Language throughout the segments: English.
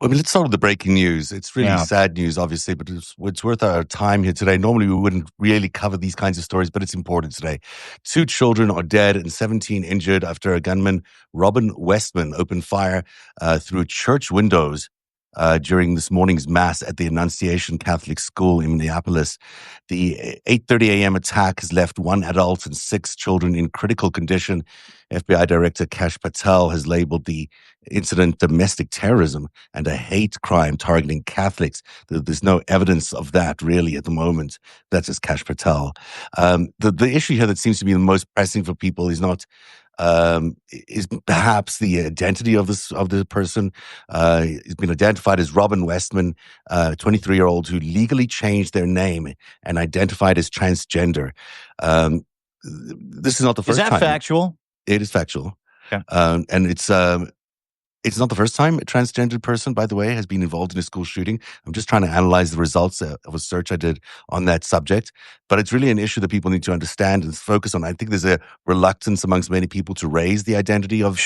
I mean, let's start with the breaking news. It's really Yeah. sad news, obviously, but it's worth our time here today. Normally, we wouldn't really cover these kinds of stories, but it's important today. 2 children are dead and 17 injured after a gunman, Robin Westman, opened fire through church windows during this morning's mass at the Annunciation Catholic School in Minneapolis. The 8:30 a.m. attack has left 1 adult and 6 children in critical condition. FBI Director Kash Patel has labeled the incident domestic terrorism and a hate crime targeting Catholics. There's no evidence of that really at the moment. That's just Kash Patel. The issue here that seems to be the most pressing for people is not is perhaps the identity of the person. He's been identified as Robin Westman, 23-year-old who legally changed their name and identified as transgender. This is not the first time. Is that factual? It is factual. Okay. And it's not the first time a transgendered person, by the way, has been involved in a school shooting. I'm just trying to analyze the results of a search I did on that subject. But it's really an issue that people need to understand and focus on. I think there's a reluctance amongst many people to raise the identity of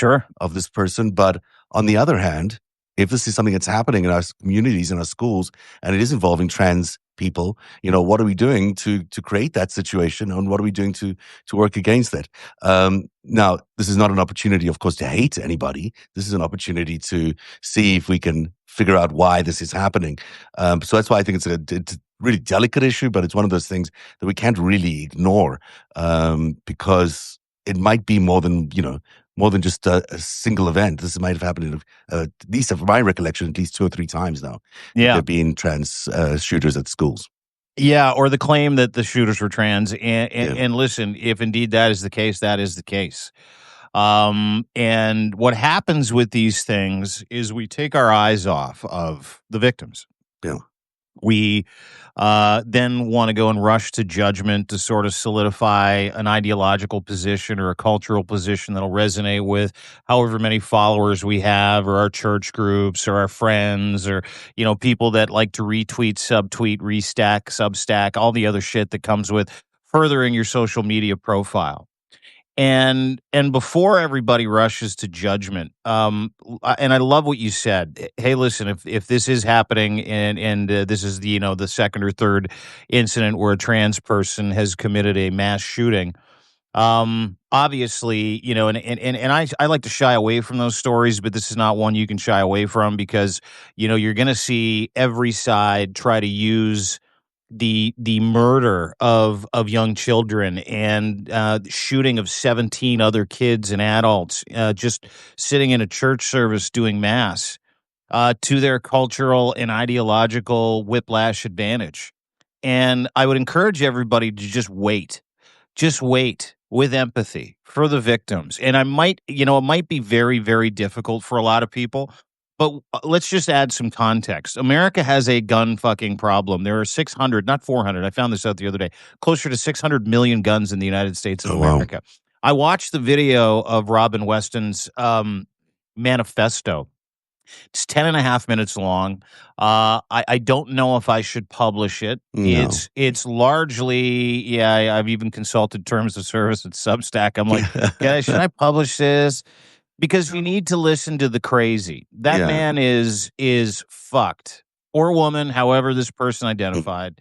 this person. But on the other hand, if this is something that's happening in our communities, in our schools, and it is involving trans people, what are we doing to create that situation, and what are we doing to work against it? Now, this is not an opportunity, of course, to hate anybody. This is an opportunity to see if we can figure out why this is happening. So that's why I think it's a really delicate issue, but it's one of those things that we can't really ignore because it might be more than just a single event. This might have happened, at least from my recollection, at least 2 or 3 times now. Yeah. There have been trans shooters at schools. Yeah, or the claim that the shooters were trans. And listen, if indeed that is the case, that is the case. And what happens with these things is we take our eyes off of the victims. Yeah. We then want to go and rush to judgment to sort of solidify an ideological position or a cultural position that'll resonate with however many followers we have, or our church groups, or our friends, or people that like to retweet, subtweet, restack, substack, all the other shit that comes with furthering your social media profile. And before everybody rushes to judgment, and I love what you said. Hey, listen, if this is happening and this is the second or third incident where a trans person has committed a mass shooting, obviously, and I like to shy away from those stories, but this is not one you can shy away from, because you're going to see every side try to use the murder of young children and shooting of 17 other kids and adults just sitting in a church service doing mass to their cultural and ideological whiplash advantage. And I would encourage everybody to just wait with empathy for the victims. And it might be very, very difficult for a lot of people. But let's just add some context. America has a gun fucking problem. There are 600, not 400. I found this out the other day. Closer to 600 million guns in the United States of America. Wow. I watched the video of Robin Weston's manifesto. It's 10 and a half minutes long. I don't know if I should publish it. No. It's largely, I've even consulted terms of service at Substack. I'm like, should I publish this? Because you need to listen to the crazy. That man is fucked. Or woman, however this person identified,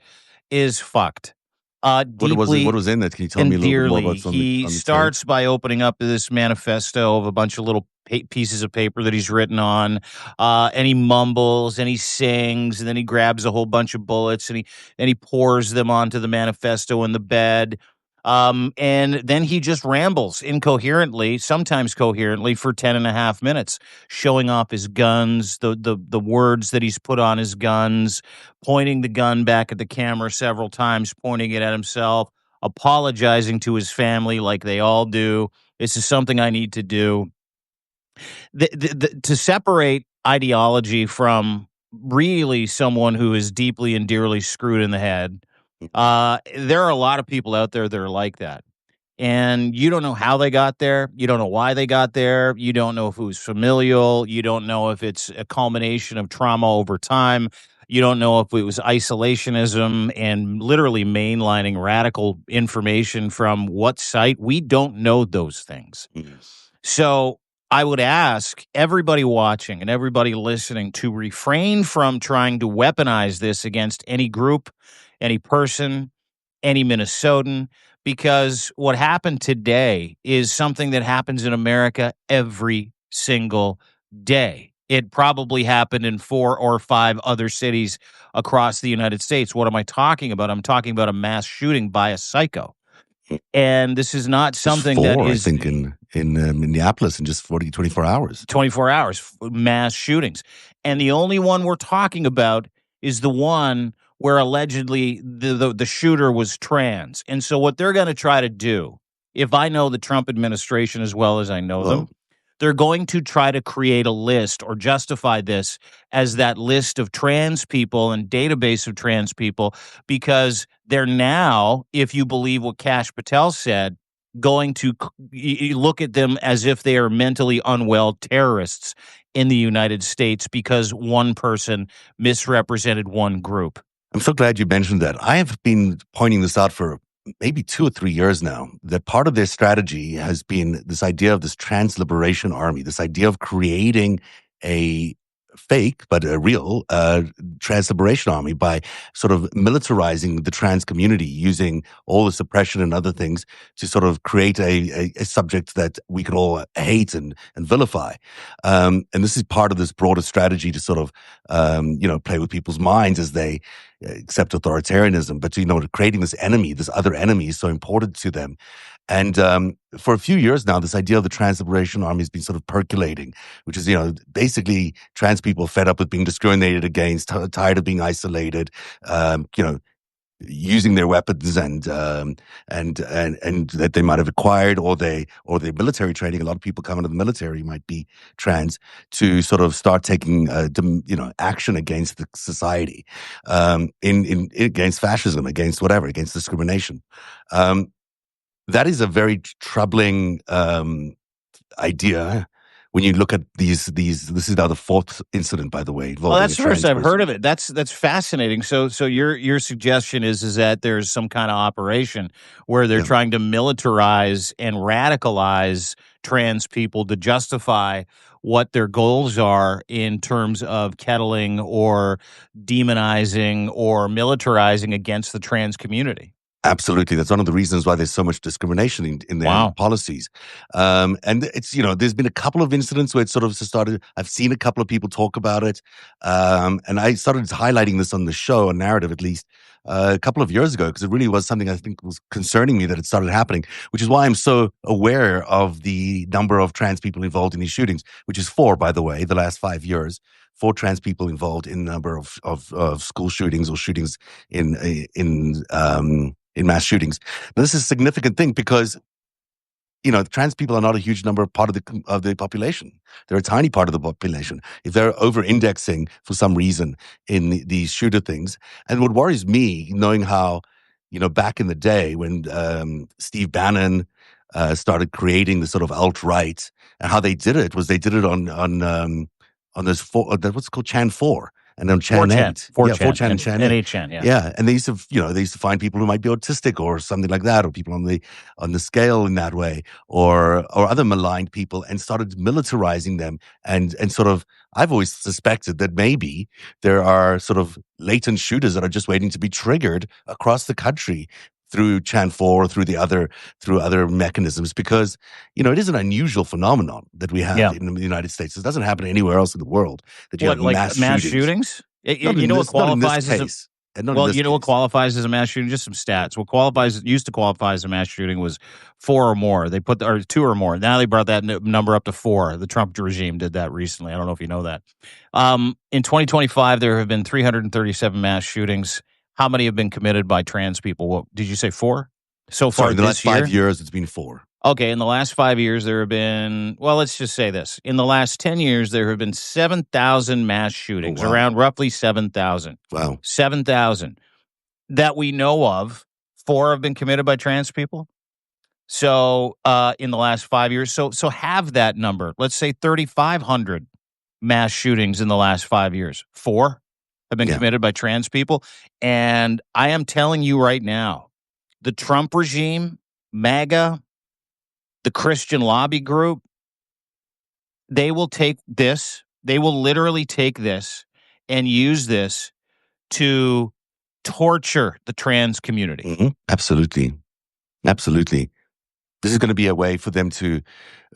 is fucked. Deeply, what was in that? Can you tell me a little bit more about something? He starts by opening up this manifesto of a bunch of little pieces of paper that he's written on, and he mumbles and he sings, and then he grabs a whole bunch of bullets and he pours them onto the manifesto in the bed. And then he just rambles incoherently, sometimes coherently, for 10 and a half minutes, showing off his guns, the words that he's put on his guns, pointing the gun back at the camera several times, pointing it at himself, apologizing to his family like they all do. This is something I need to do. To separate ideology from really someone who is deeply and dearly screwed in the head, there are a lot of people out there that are like that. And you don't know how they got there. You don't know why they got there. You don't know if it was familial. You don't know if it's a culmination of trauma over time. You don't know if it was isolationism and literally mainlining radical information from what site. We don't know those things. Yes. So I would ask everybody watching and everybody listening to refrain from trying to weaponize this against any group, any person, any Minnesotan, because what happened today is something that happens in America every single day. It probably happened in 4 or 5 other cities across the United States. What am I talking about? I'm talking about a mass shooting by a psycho. And this is not There's something that 4, I is think, in Minneapolis in just 24 hours. 24 hours, mass shootings. And the only one we're talking about is the one where allegedly the shooter was trans. And so what they're going to try to do, if I know the Trump administration as well as I know them, Well, they're going to try to create a list or justify this as that list of trans people and database of trans people, because they're now, if you believe what Kash Patel said, going to look at them as if they are mentally unwell terrorists in the United States because one person misrepresented one group. I'm so glad you mentioned that. I have been pointing this out for maybe 2 or 3 years now, that part of their strategy has been this idea of this trans liberation army, this idea of creating a fake but a real trans liberation army by sort of militarizing the trans community, using all the suppression and other things to sort of create a subject that we could all hate and vilify. And this is part of this broader strategy to sort of play with people's minds as they accept authoritarianism, but creating this enemy, this other enemy, is so important to them. And for a few years now, this idea of the Trans Liberation Army has been sort of percolating, which is basically trans people fed up with being discriminated against, tired of being isolated, using their weapons and that they might have acquired, or their military training. A lot of people coming to the military might be trans, to sort of start taking action against the society, in against fascism, against whatever, against discrimination. That is a very troubling idea when you look at these. This is now the 4th incident, by the way, Oh, involving that's a the first trans I've heard person. of it. That's fascinating. So your suggestion is that there's some kind of operation where they're Yeah. trying to militarize and radicalize trans people to justify what their goals are in terms of kettling or demonizing or militarizing against the trans community. Absolutely. That's one of the reasons why there's so much discrimination in their Wow. policies. And it's, there's been a couple of incidents where it sort of started. I've seen a couple of people talk about it. And I started highlighting this on the show, a narrative at least, a couple of years ago, because it really was something I think was concerning me that it started happening, which is why I'm so aware of the number of trans people involved in these shootings, which is 4, by the way, the last 5 years. 4 trans people involved in a number of school shootings or shootings in mass shootings. Now, this is a significant thing because trans people are not a huge part of the population. They're a tiny part of the population. If they're over-indexing for some reason in these shooter things, and what worries me, knowing how back in the day when Steve Bannon started creating the sort of alt-right, and how they did it was they did it on this what's called Chan 4 and then Chan 4chan, 8. Yeah, 4chan, 4chan and and Chan 8. NHN, yeah. Yeah, and they used to find people who might be autistic or something like that, or people on the scale in that way, or other maligned people, and started militarizing them, and sort of. I've always suspected that maybe there are sort of latent shooters that are just waiting to be triggered across the country through Chan 4, through other mechanisms, because it is an unusual phenomenon that we have Yeah. in the United States. It doesn't happen anywhere else in the world, that you What, have like mass mass shootings. shootings? Not in not in this case, and not in Well, this you know what case. qualifies as a mass shooting? Just some stats. What qualifies used to qualify as a mass shooting was 4 or more. They put or 2 or more. Now they brought that number up to 4. The Trump regime did that recently. I don't know if you know that. In 2025, there have been 337 mass shootings. How many have been committed by trans people? What did you say? 4 so Sorry, far in the last this five year? years, it's been 4. Okay, in the last 5 years, there have been, well, let's just say this. In the last 10 years, there have been 7,000 mass Oh, shootings, wow. around roughly 7,000. Wow. 7,000 that we know of. 4 have been committed by trans people. So in the last 5 years, so have that number. Let's say 3,500 mass shootings in the last 5 years. 4 have been Yeah. committed by trans people. And I am telling you right now, the Trump regime, MAGA, the Christian lobby group, they will take this, they will literally take this and use this to torture the trans community. Absolutely. Absolutely. This is going to be a way for them to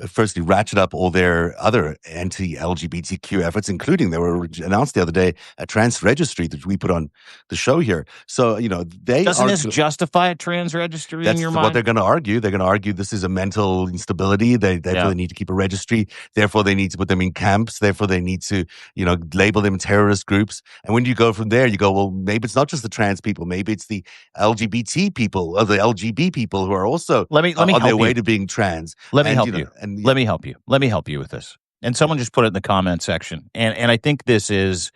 firstly ratchet up all their other anti-LGBTQ efforts, including they were announced the other day a trans registry that we put on the show here. So, they Doesn't are. this justify a trans registry in That's your what mind? they're going to argue. They're going to argue this is a mental instability. Therefore, Yeah. they need to keep a registry. Therefore, they need to put them in camps. Therefore, they need to, label them terrorist groups. And when you go from there, you go, well, maybe it's not just the trans people. Maybe it's the LGBT people or the LGB people who are also Let me on their help way you. to being trans. Let me And, help you. and yeah, Let me help you. Let me help you with this. And someone just put it in the comment section. And I think this is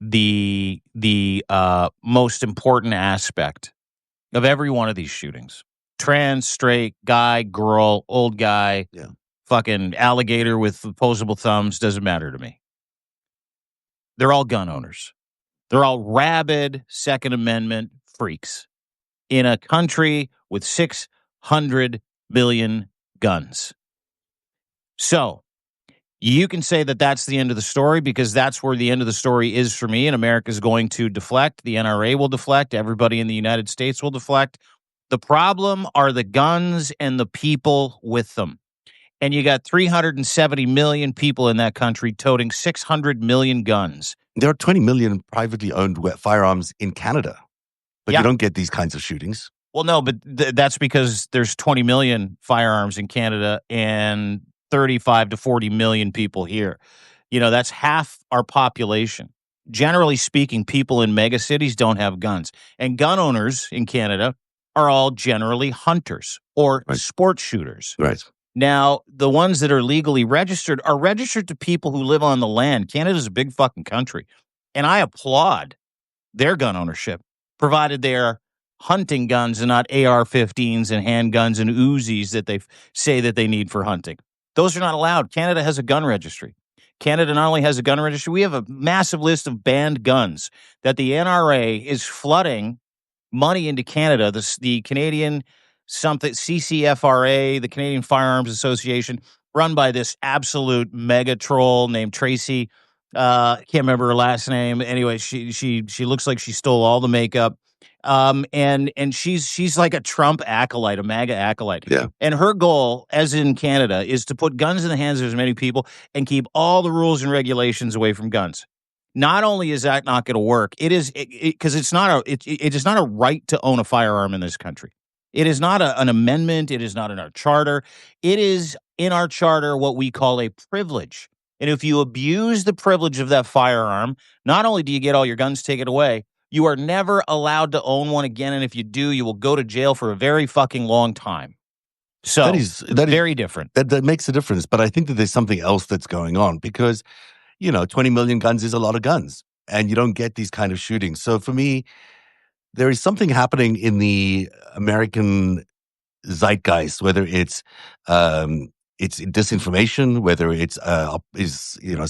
the most important aspect of every one of these shootings. Trans, straight, guy, girl, old guy, yeah. fucking alligator with opposable thumbs, doesn't matter to me. They're all gun owners. They're all rabid Second Amendment freaks in a country with 600 million guns. So you can say that that's the end of the story because that's where the end of the story is for me. And America is going to deflect. The NRA will deflect. Everybody in the United States will deflect. The problem are the guns and the people with them. And you got 370 million people in that country toting 600 million guns. There are 20 million privately owned firearms in Canada, but you Yeah. don't get these kinds of shootings. Well, no, but that's because there's 20 million firearms in Canada and 35 to 40 million people here. That's half our population. Generally speaking, people in mega cities don't have guns. And gun owners in Canada are all generally hunters or Right. sport shooters. Right. Now, the ones that are legally registered are registered to people who live on the land. Canada's a big fucking country. And I applaud their gun ownership, provided they're hunting guns and not AR-15s and handguns and Uzis that they say that they need for hunting. Those are not allowed. Canada has a gun registry. Canada not only has a gun registry, we have a massive list of banned guns that the NRA is flooding money into Canada. The Canadian something CCFRA, the Canadian Firearms Association, run by this absolute mega troll named Tracy. Can't remember her last name. Anyway, she looks like she stole all the makeup. And she's like a Trump acolyte, a MAGA acolyte. Yeah. And her goal, as in Canada, is to put guns in the hands of as many people and keep all the rules and regulations away from guns. Not only is that not going to work, it is because it is not a right to own a firearm in this country. It is not an amendment. It is not in our charter. It is in our charter what we call a privilege. And if you abuse the privilege of that firearm, not only do you get all your guns taken away, you are never allowed to own one again. And if you do, you will go to jail for a very fucking long time. So That is very different. That makes a difference. But I think that there's something else that's going on because 20 million guns is a lot of guns, and you don't get these kind of shootings. So for me, there is something happening in the American zeitgeist, whether it's disinformation, whether it's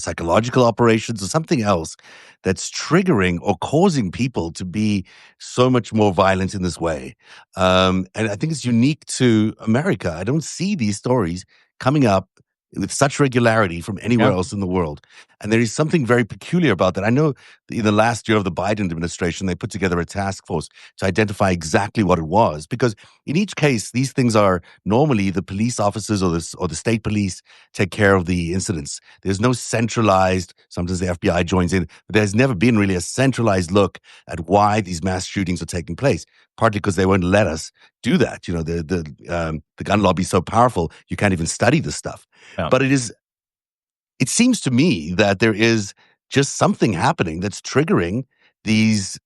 psychological operations or something else that's triggering or causing people to be so much more violent in this way. And I think it's unique to America. I don't see these stories coming up with such regularity from anywhere else in the world. And there is something very peculiar about that. I know in the last year of the Biden administration, they put together a task force to identify exactly what it was. Because in each case, these things are normally the police officers or the state police take care of the incidents. There's no centralized, sometimes the FBI joins in, but there's never been really a centralized look at why these mass shootings are taking place. Partly because they won't let us do that. The gun lobby is so powerful, you can't even study this stuff. Yeah. But it seems to me that there is just something happening that's triggering these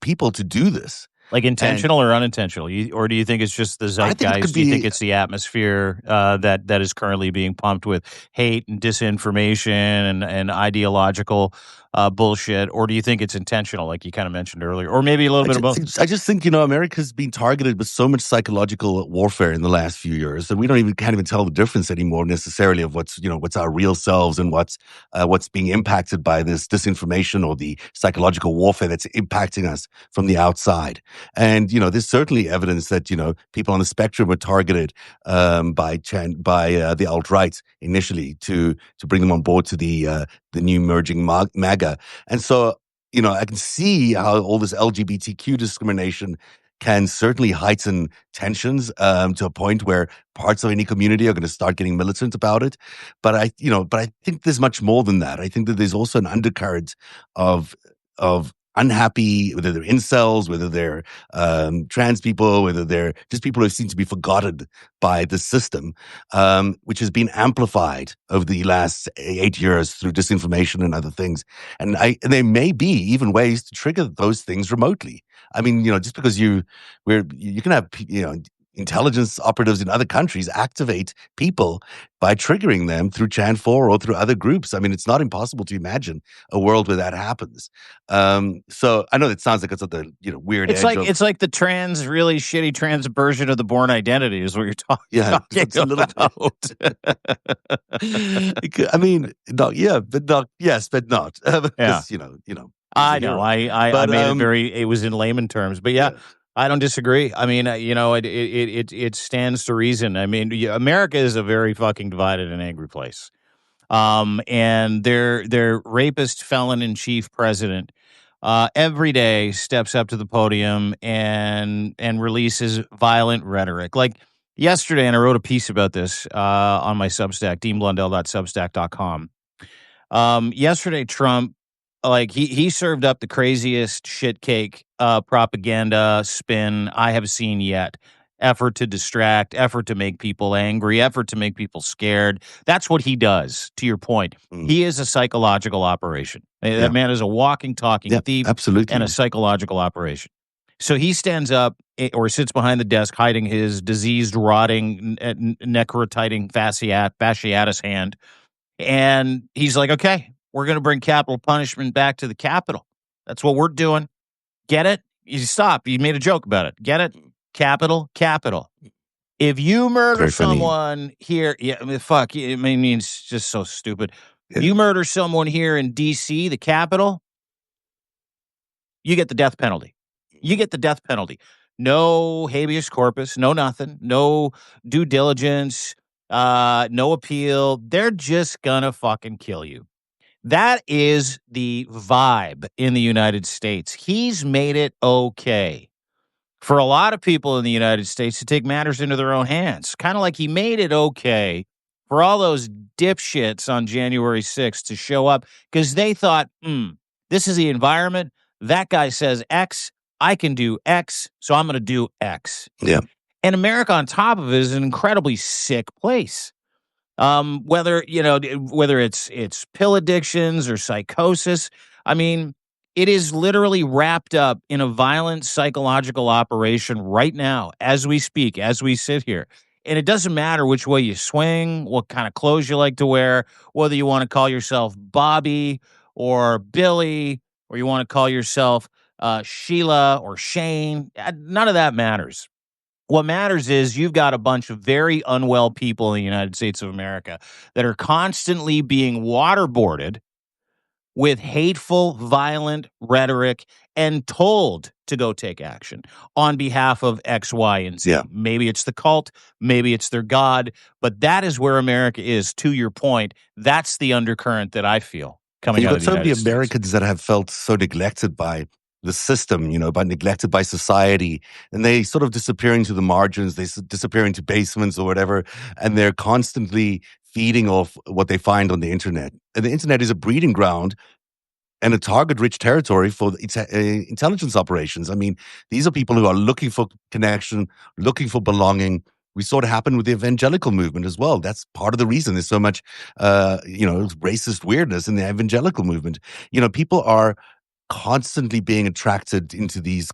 people to do this. Like intentional or unintentional? Or do you think it's just the I think it could zeitgeist? Do you think be. it's the atmosphere that is currently being pumped with hate and disinformation and ideological bullshit? Or do you think it's intentional, like you kind of mentioned earlier? Or maybe a little bit of both? I just think, America's been targeted with so much psychological warfare in the last few years that we can't even tell the difference anymore necessarily of what's our real selves and what's being impacted by this disinformation or the psychological warfare that's impacting us from the outside. And, there's certainly evidence that, people on the spectrum were targeted by the alt-right initially to bring them on board to the new merging MAGA. And so, I can see how all this LGBTQ discrimination can certainly heighten tensions to a point where parts of any community are going to start getting militant about it. But I think there's much more than that. I think that there's also an undercurrent of unhappy, whether they're incels, whether they're trans people, whether they're just people who seem to be forgotten by the system, which has been amplified over the last 8 years through disinformation and other things. And there may be even ways to trigger those things remotely. I mean, just because you can have, intelligence operatives in other countries activate people by triggering them through Chan 4 or through other groups. I mean, it's not impossible to imagine a world where that happens. So I know it sounds like it's at the weird It's edge like of it's like the really shitty trans version of the Born Identity is what you're yeah, talking it's a little about. I mean, no, yeah, but not yes, but not Yeah. because he's a I know. hero. I But made it was in layman terms, but yeah, yeah, I don't disagree. I mean, it stands to reason. I mean, America is a very fucking divided and angry place. And their rapist felon in chief president every day steps up to the podium and releases violent rhetoric. Like yesterday, and I wrote a piece about this on my Substack, deanblundell.substack.com. Yesterday, Trump, like he served up the craziest shit cake propaganda spin I have seen yet. Effort to distract, effort to make people angry, effort to make people scared. That's what he does. To your point, mm, he is a psychological operation. That yeah, man is a walking, talking yeah, thief and a absolutely, psychological operation. So he stands up or sits behind the desk, hiding his diseased, rotting, necrotiting fasciatus hand, and he's like, okay, we're going to bring capital punishment back to the Capitol. That's what we're doing. Get it? You stop. You made a joke about it. Get it? Capital, capital. If you murder very funny. someone here, yeah, I mean, fuck. I mean, it's just so stupid. Yeah, You murder someone here in D.C., the Capitol, you get the death penalty. You get the death penalty. No habeas corpus, no nothing, no due diligence, no appeal. They're just gonna fucking kill you. That is the vibe in the United States. He's made it okay for a lot of people in the United States to take matters into their own hands. Kind of like he made it okay for all those dipshits on January 6th to show up because they thought, this is the environment. That guy says X. I can do X, so I'm going to do X. yeah. And America, on top of it, is an incredibly sick place. Whether it's pill addictions or psychosis, I mean, it is literally wrapped up in a violent psychological operation right now as we speak, as we sit here. And it doesn't matter which way you swing, what kind of clothes you like to wear, whether you want to call yourself Bobby or Billy, or you want to call yourself Sheila or Shane. None of that matters. What matters is you've got a bunch of very unwell people in the United States of America that are constantly being waterboarded with hateful, violent rhetoric and told to go take action on behalf of X, Y, and Z. Yeah. Maybe it's the cult, maybe it's their God, but that is where America is. To your point, that's the undercurrent that I feel And coming you've out got of the so many United States. Americans that have felt so neglected by the system, by neglected by society, and they sort of disappear into the margins, they disappear into basements or whatever, and they're constantly feeding off what they find on the internet. And the internet is a breeding ground and a target-rich territory for intelligence operations. I mean, these are people who are looking for connection, looking for belonging. We saw it happen with the evangelical movement as well. That's part of the reason there's so much, racist weirdness in the evangelical movement. People are constantly being attracted into these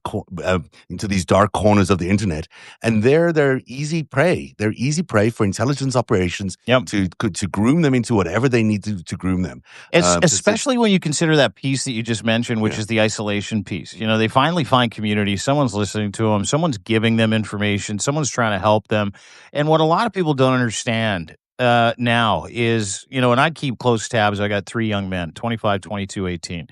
dark corners of the internet, and they're easy prey. They're easy prey for intelligence operations Yep. to groom them into whatever they need to groom them. It's Because especially when you consider that piece that you just mentioned, which yeah, is the isolation piece. They finally find community. Someone's listening to them. Someone's giving them information. Someone's trying to help them. And what a lot of people don't understand now is, and I keep close tabs. I got 3 young men, 25, 22, 18.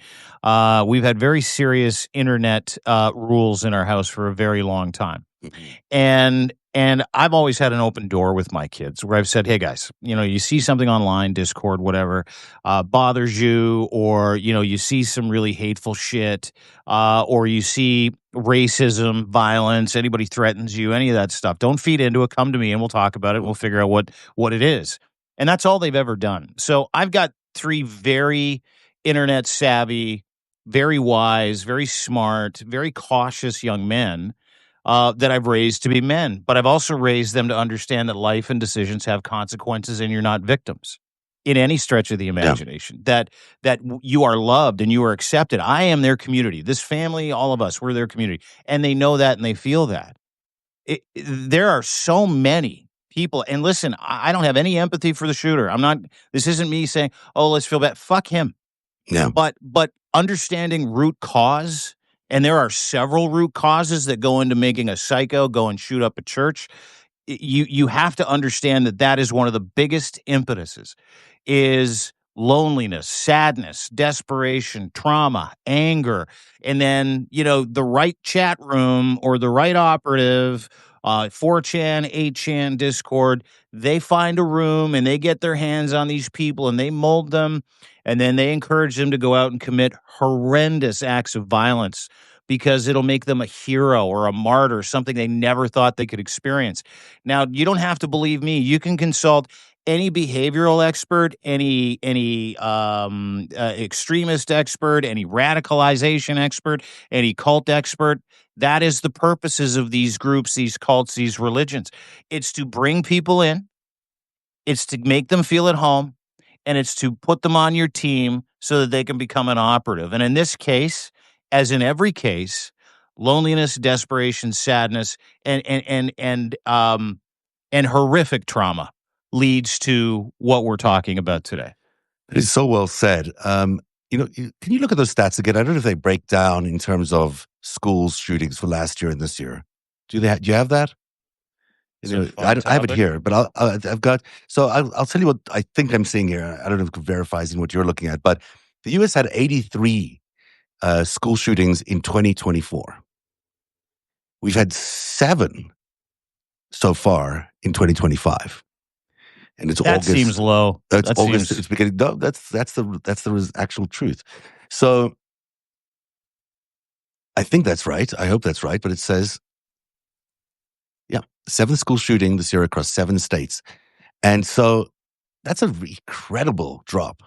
We've had very serious internet rules in our house for a very long time. Mhm. And I've always had an open door with my kids where I've said, "Hey guys, you see something online, Discord, whatever, bothers you, or you see some really hateful shit, or you see racism, violence, anybody threatens you, any of that stuff. Don't feed into it. Come to me and we'll talk about it. We'll figure out what it is." And that's all they've ever done. So I've got 3 very internet savvy, very wise, very smart, very cautious young men that I've raised to be men, but I've also raised them to understand that life and decisions have consequences, and you're not victims in any stretch of the Yeah. imagination. You are loved and you are accepted. I am their community. This family, all of us, we're their community, and they know that and they feel that. There are so many people, and listen, I don't have any empathy for the shooter. I'm not. This isn't me saying, "Oh, let's feel bad." Fuck him. Yeah. But understanding root cause, and there are several root causes that go into making a psycho go and shoot up a church. You have to understand that that is one of the biggest impetuses is loneliness, sadness, desperation, trauma, anger, and then the right chat room or the right operative, 4chan, 8chan, Discord, they find a room and they get their hands on these people and they mold them, and then they encourage them to go out and commit horrendous acts of violence because it'll make them a hero or a martyr, something they never thought they could experience. Now, you don't have to believe me. You can consult any behavioral expert, any extremist expert, any radicalization expert, any cult expert. That is the purposes of these groups, these cults, these religions. It's to bring people in, it's to make them feel at home, and it's to put them on your team so that they can become an operative. And in this case, as in every case, loneliness, desperation, sadness, and horrific trauma leads to what we're talking about today. It is so well said. Can you look at those stats again? I don't know if they break down in terms of schools shootings for last year and this year. Do you have that? It's a I have it topic. here, but I've got. So I'll tell you what I think I'm seeing here. I don't know if it verifies in what you're looking at, but the U.S. had 83 school shootings in 2024. We've had 7 so far in 2025, and it's That August. seems low. It's That August. seems It's beginning. No, that's the actual truth. So I think that's right. I hope that's right. But it says, yeah, 7th school shooting this year across 7 states, and so that's a incredible drop.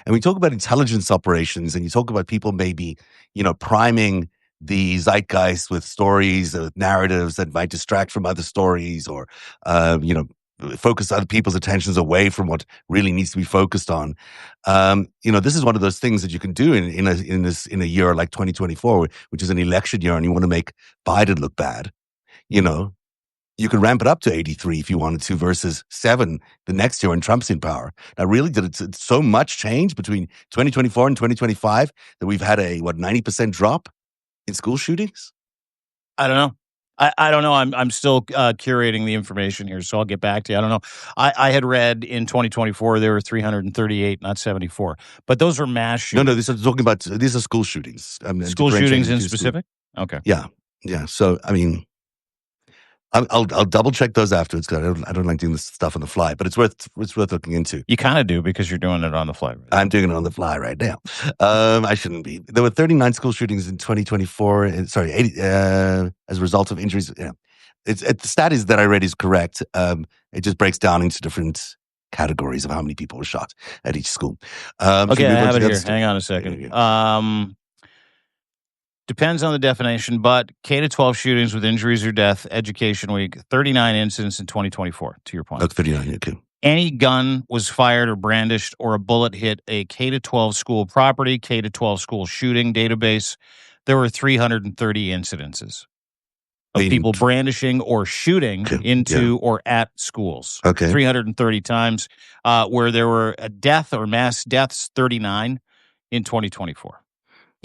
And we talk about intelligence operations, and you talk about people maybe, priming the zeitgeist with stories, with narratives that might distract from other stories, or, focus other people's attentions away from what really needs to be focused on. This is one of those things that you can do in a year like 2024, which is an election year, and you want to make Biden look bad. You know, you could ramp it up to 83 if you wanted to versus 7 the next year when Trump's in power. Now, really, did it so much change between 2024 and 2025 that we've had a 90% drop in school shootings? I don't know. I don't know. I'm still curating the information here, so I'll get back to you. I don't know. I had read in 2024 there were 338, not 74, but those were mass No, shootings. these are school shootings. I'm School shootings differentiating in between specific. Okay. Yeah, yeah. So I mean, I'll double check those afterwards because I don't like doing this stuff on the fly, but it's worth looking into. You kind of do because you're doing it on the fly. Right? I'm doing it on the fly right now. I shouldn't be. There were 39 school shootings in 2024. Sorry, 80 as a result of injuries. Yeah, the stat is that I read is correct. It just breaks down into different categories of how many people were shot at each school. Okay, I have it here. Story? Hang on a second. Depends on the definition, but K to 12 shootings with injuries or death, Education Week, 39 incidents in 2024. To your point, 39. Okay. Any gun was fired or brandished or a bullet hit a K to 12 school property, K to 12 school shooting database. There were 330 incidences of people brandishing or shooting into or at schools. Okay. 330 times, where there were a death or mass deaths, 39 in 2024.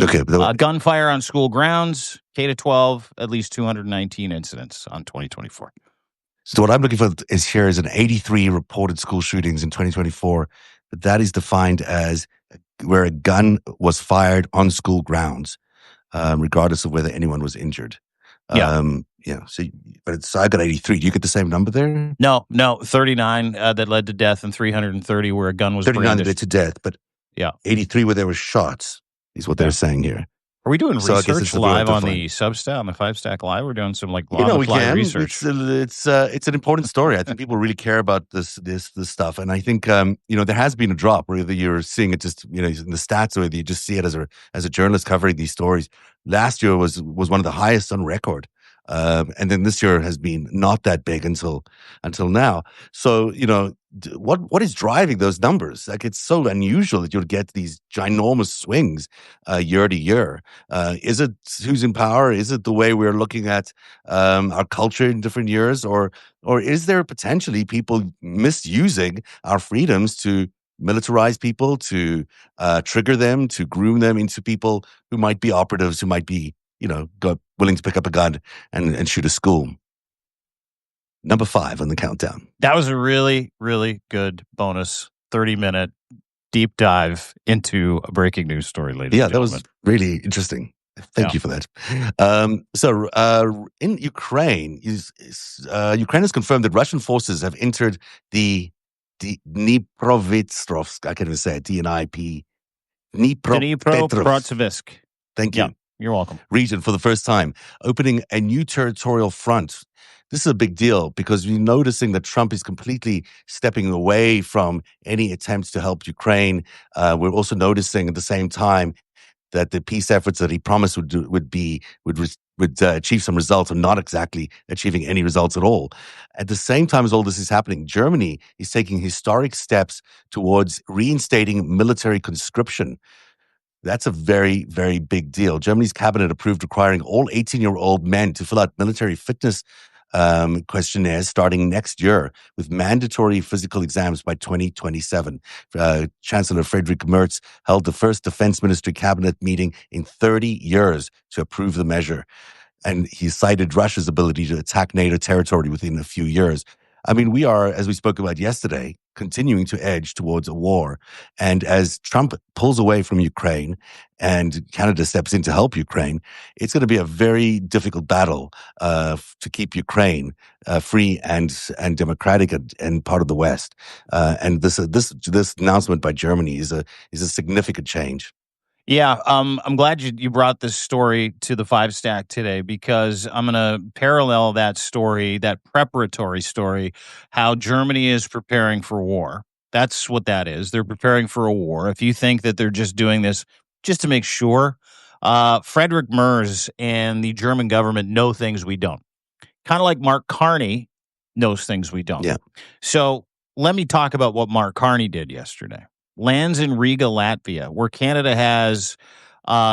Okay. Gunfire on school grounds, K to 12, at least 219 incidents on 2024. So what I'm looking for is here is an 83 reported school shootings in 2024, but that is defined as where a gun was fired on school grounds, regardless of whether anyone was injured. Yeah. So I got 83. Do you get the same number there? No, 39 that led to death and 330 where a gun was 39 that led brandished. to death, but Yeah. 83 where there were shots is what they're saying here. Are we doing So I guess research it's the way I live on define. the Substack, on the FiveStack Live? We're doing some like You on know, the we fly can. research. It's an important story. I think people really care about this stuff, and I think there has been a drop. Whether you're seeing it just in the stats, or whether you just see it as a journalist covering these stories. Last year was one of the highest on record, and then this year has been not that big until now. So what is driving those numbers? Like it's so unusual that you'll get these ginormous swings year to year. Is it who's in power? Is it the way we're looking at our culture in different years, or is there potentially people misusing our freedoms to militarize people, to trigger them, to groom them into people who might be operatives, who might be willing to pick up a gun and shoot a school? Number 5 on the countdown. That was a really, really good bonus 30-minute deep dive into a breaking news story, ladies and Yeah, that gentlemen. was really interesting. Thank you for that. In Ukraine, Ukraine has confirmed that Russian forces have entered the Dnipropetrovsk. I can't even say it. DNIP. Dnipropetrovsk. Dnipropetrovsk. Thank Yeah, you. you're welcome. Region for the first time, opening a new territorial front. This is a big deal because we're noticing that Trump is completely stepping away from any attempts to help Ukraine. We're also noticing at the same time that the peace efforts that he promised would achieve some results are not exactly achieving any results at all. At the same time as all this is happening, Germany is taking historic steps towards reinstating military conscription. That's a very, very big deal. Germany's cabinet approved requiring all 18-year-old men to fill out military fitness questionnaires starting next year, with mandatory physical exams by 2027. Chancellor Friedrich Merz held the first defense ministry cabinet meeting in 30 years to approve the measure. And he cited Russia's ability to attack NATO territory within a few years. I mean, we are, as we spoke about yesterday, continuing to edge towards a war. And as Trump pulls away from Ukraine and Canada steps in to help Ukraine, it's going to be a very difficult battle to keep Ukraine free and democratic and part of the West. And this announcement by Germany is a significant change. Yeah, I'm glad you brought this story to the FiveStack today because I'm going to parallel that story, that preparatory story, how Germany is preparing for war. That's what that is. They're preparing for a war. If you think that they're just doing this just to make sure, Friedrich Merz and the German government know things we don't. Kind of like Mark Carney knows things we don't. Yeah. So let me talk about what Mark Carney did yesterday. Lands in Riga, Latvia, where Canada has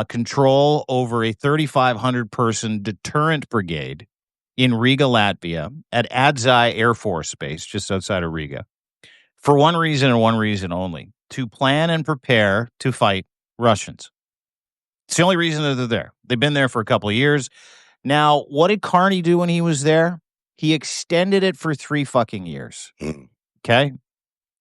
control over a 3,500 person deterrent brigade in Riga, Latvia, at Adzai Air Force Base, just outside of Riga, for one reason and one reason only: to plan and prepare to fight Russians. It's the only reason that they're there. They've been there for a couple of years. Now, what did Carney do when he was there? He extended it for 3 fucking years. Okay?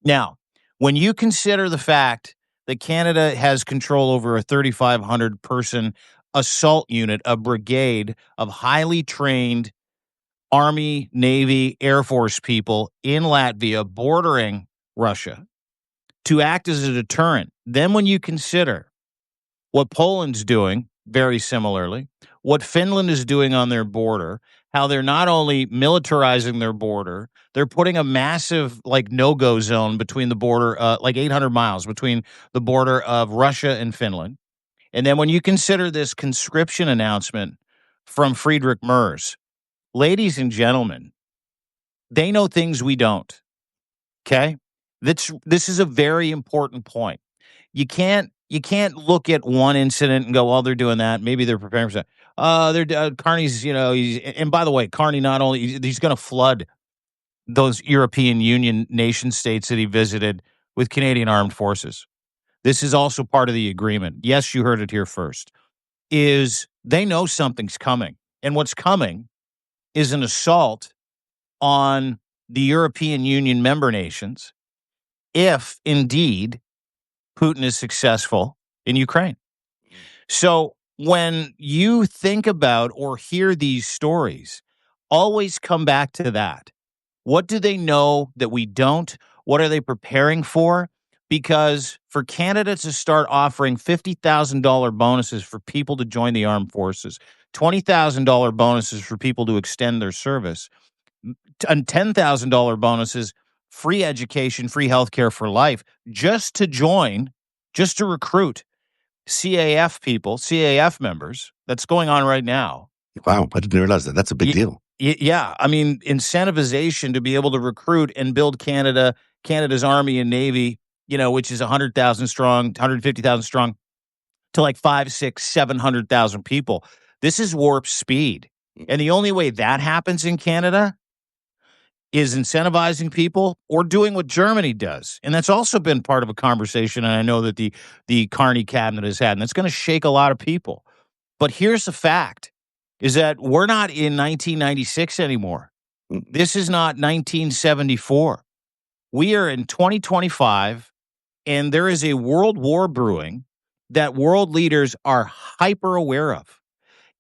Now, when you consider the fact that Canada has control over a 3,500 person assault unit, a brigade of highly trained Army, Navy, Air Force people in Latvia bordering Russia to act as a deterrent, then when you consider what Poland's doing, very similarly, what Finland is doing on their border, how they're not only militarizing their border, they're putting a massive no-go zone between the border, 800 miles between the border of Russia and Finland. And then when you consider this conscription announcement from Friedrich Merz, ladies and gentlemen, they know things we don't. Okay? This is a very important point. You can't look at one incident and go, "Well, they're doing that. Maybe they're preparing for that." They're Carney's. And by the way, Carney not only he's going to flood those European Union nation states that he visited with Canadian armed forces. This is also part of the agreement. Yes, you heard it here first. Is they know something's coming, and what's coming is an assault on the European Union member nations if indeed Putin is successful in Ukraine. So when you think about or hear these stories, always come back to that. What do they know that we don't? What are they preparing for? Because for Canada to start offering $50,000 bonuses for people to join the armed forces, $20,000 bonuses for people to extend their service, and $10,000 bonuses, free education, free healthcare for life, just to join, just to recruit CAF people, CAF members, that's going on right now. Wow, I didn't realize that. That's a big deal. Yeah, I mean, incentivization to be able to recruit and build Canada's Army and Navy, which is 100,000 strong, 150,000 strong, to like 5, 6, 700,000 people. This is warp speed. And the only way that happens in Canada is incentivizing people or doing what Germany does. And that's also been part of a conversation, and I know that the Carney cabinet has had, and that's going to shake a lot of people. But here's the fact, is that we're not in 1996 anymore. This is not 1974. We are in 2025, and there is a world war brewing that world leaders are hyper aware of.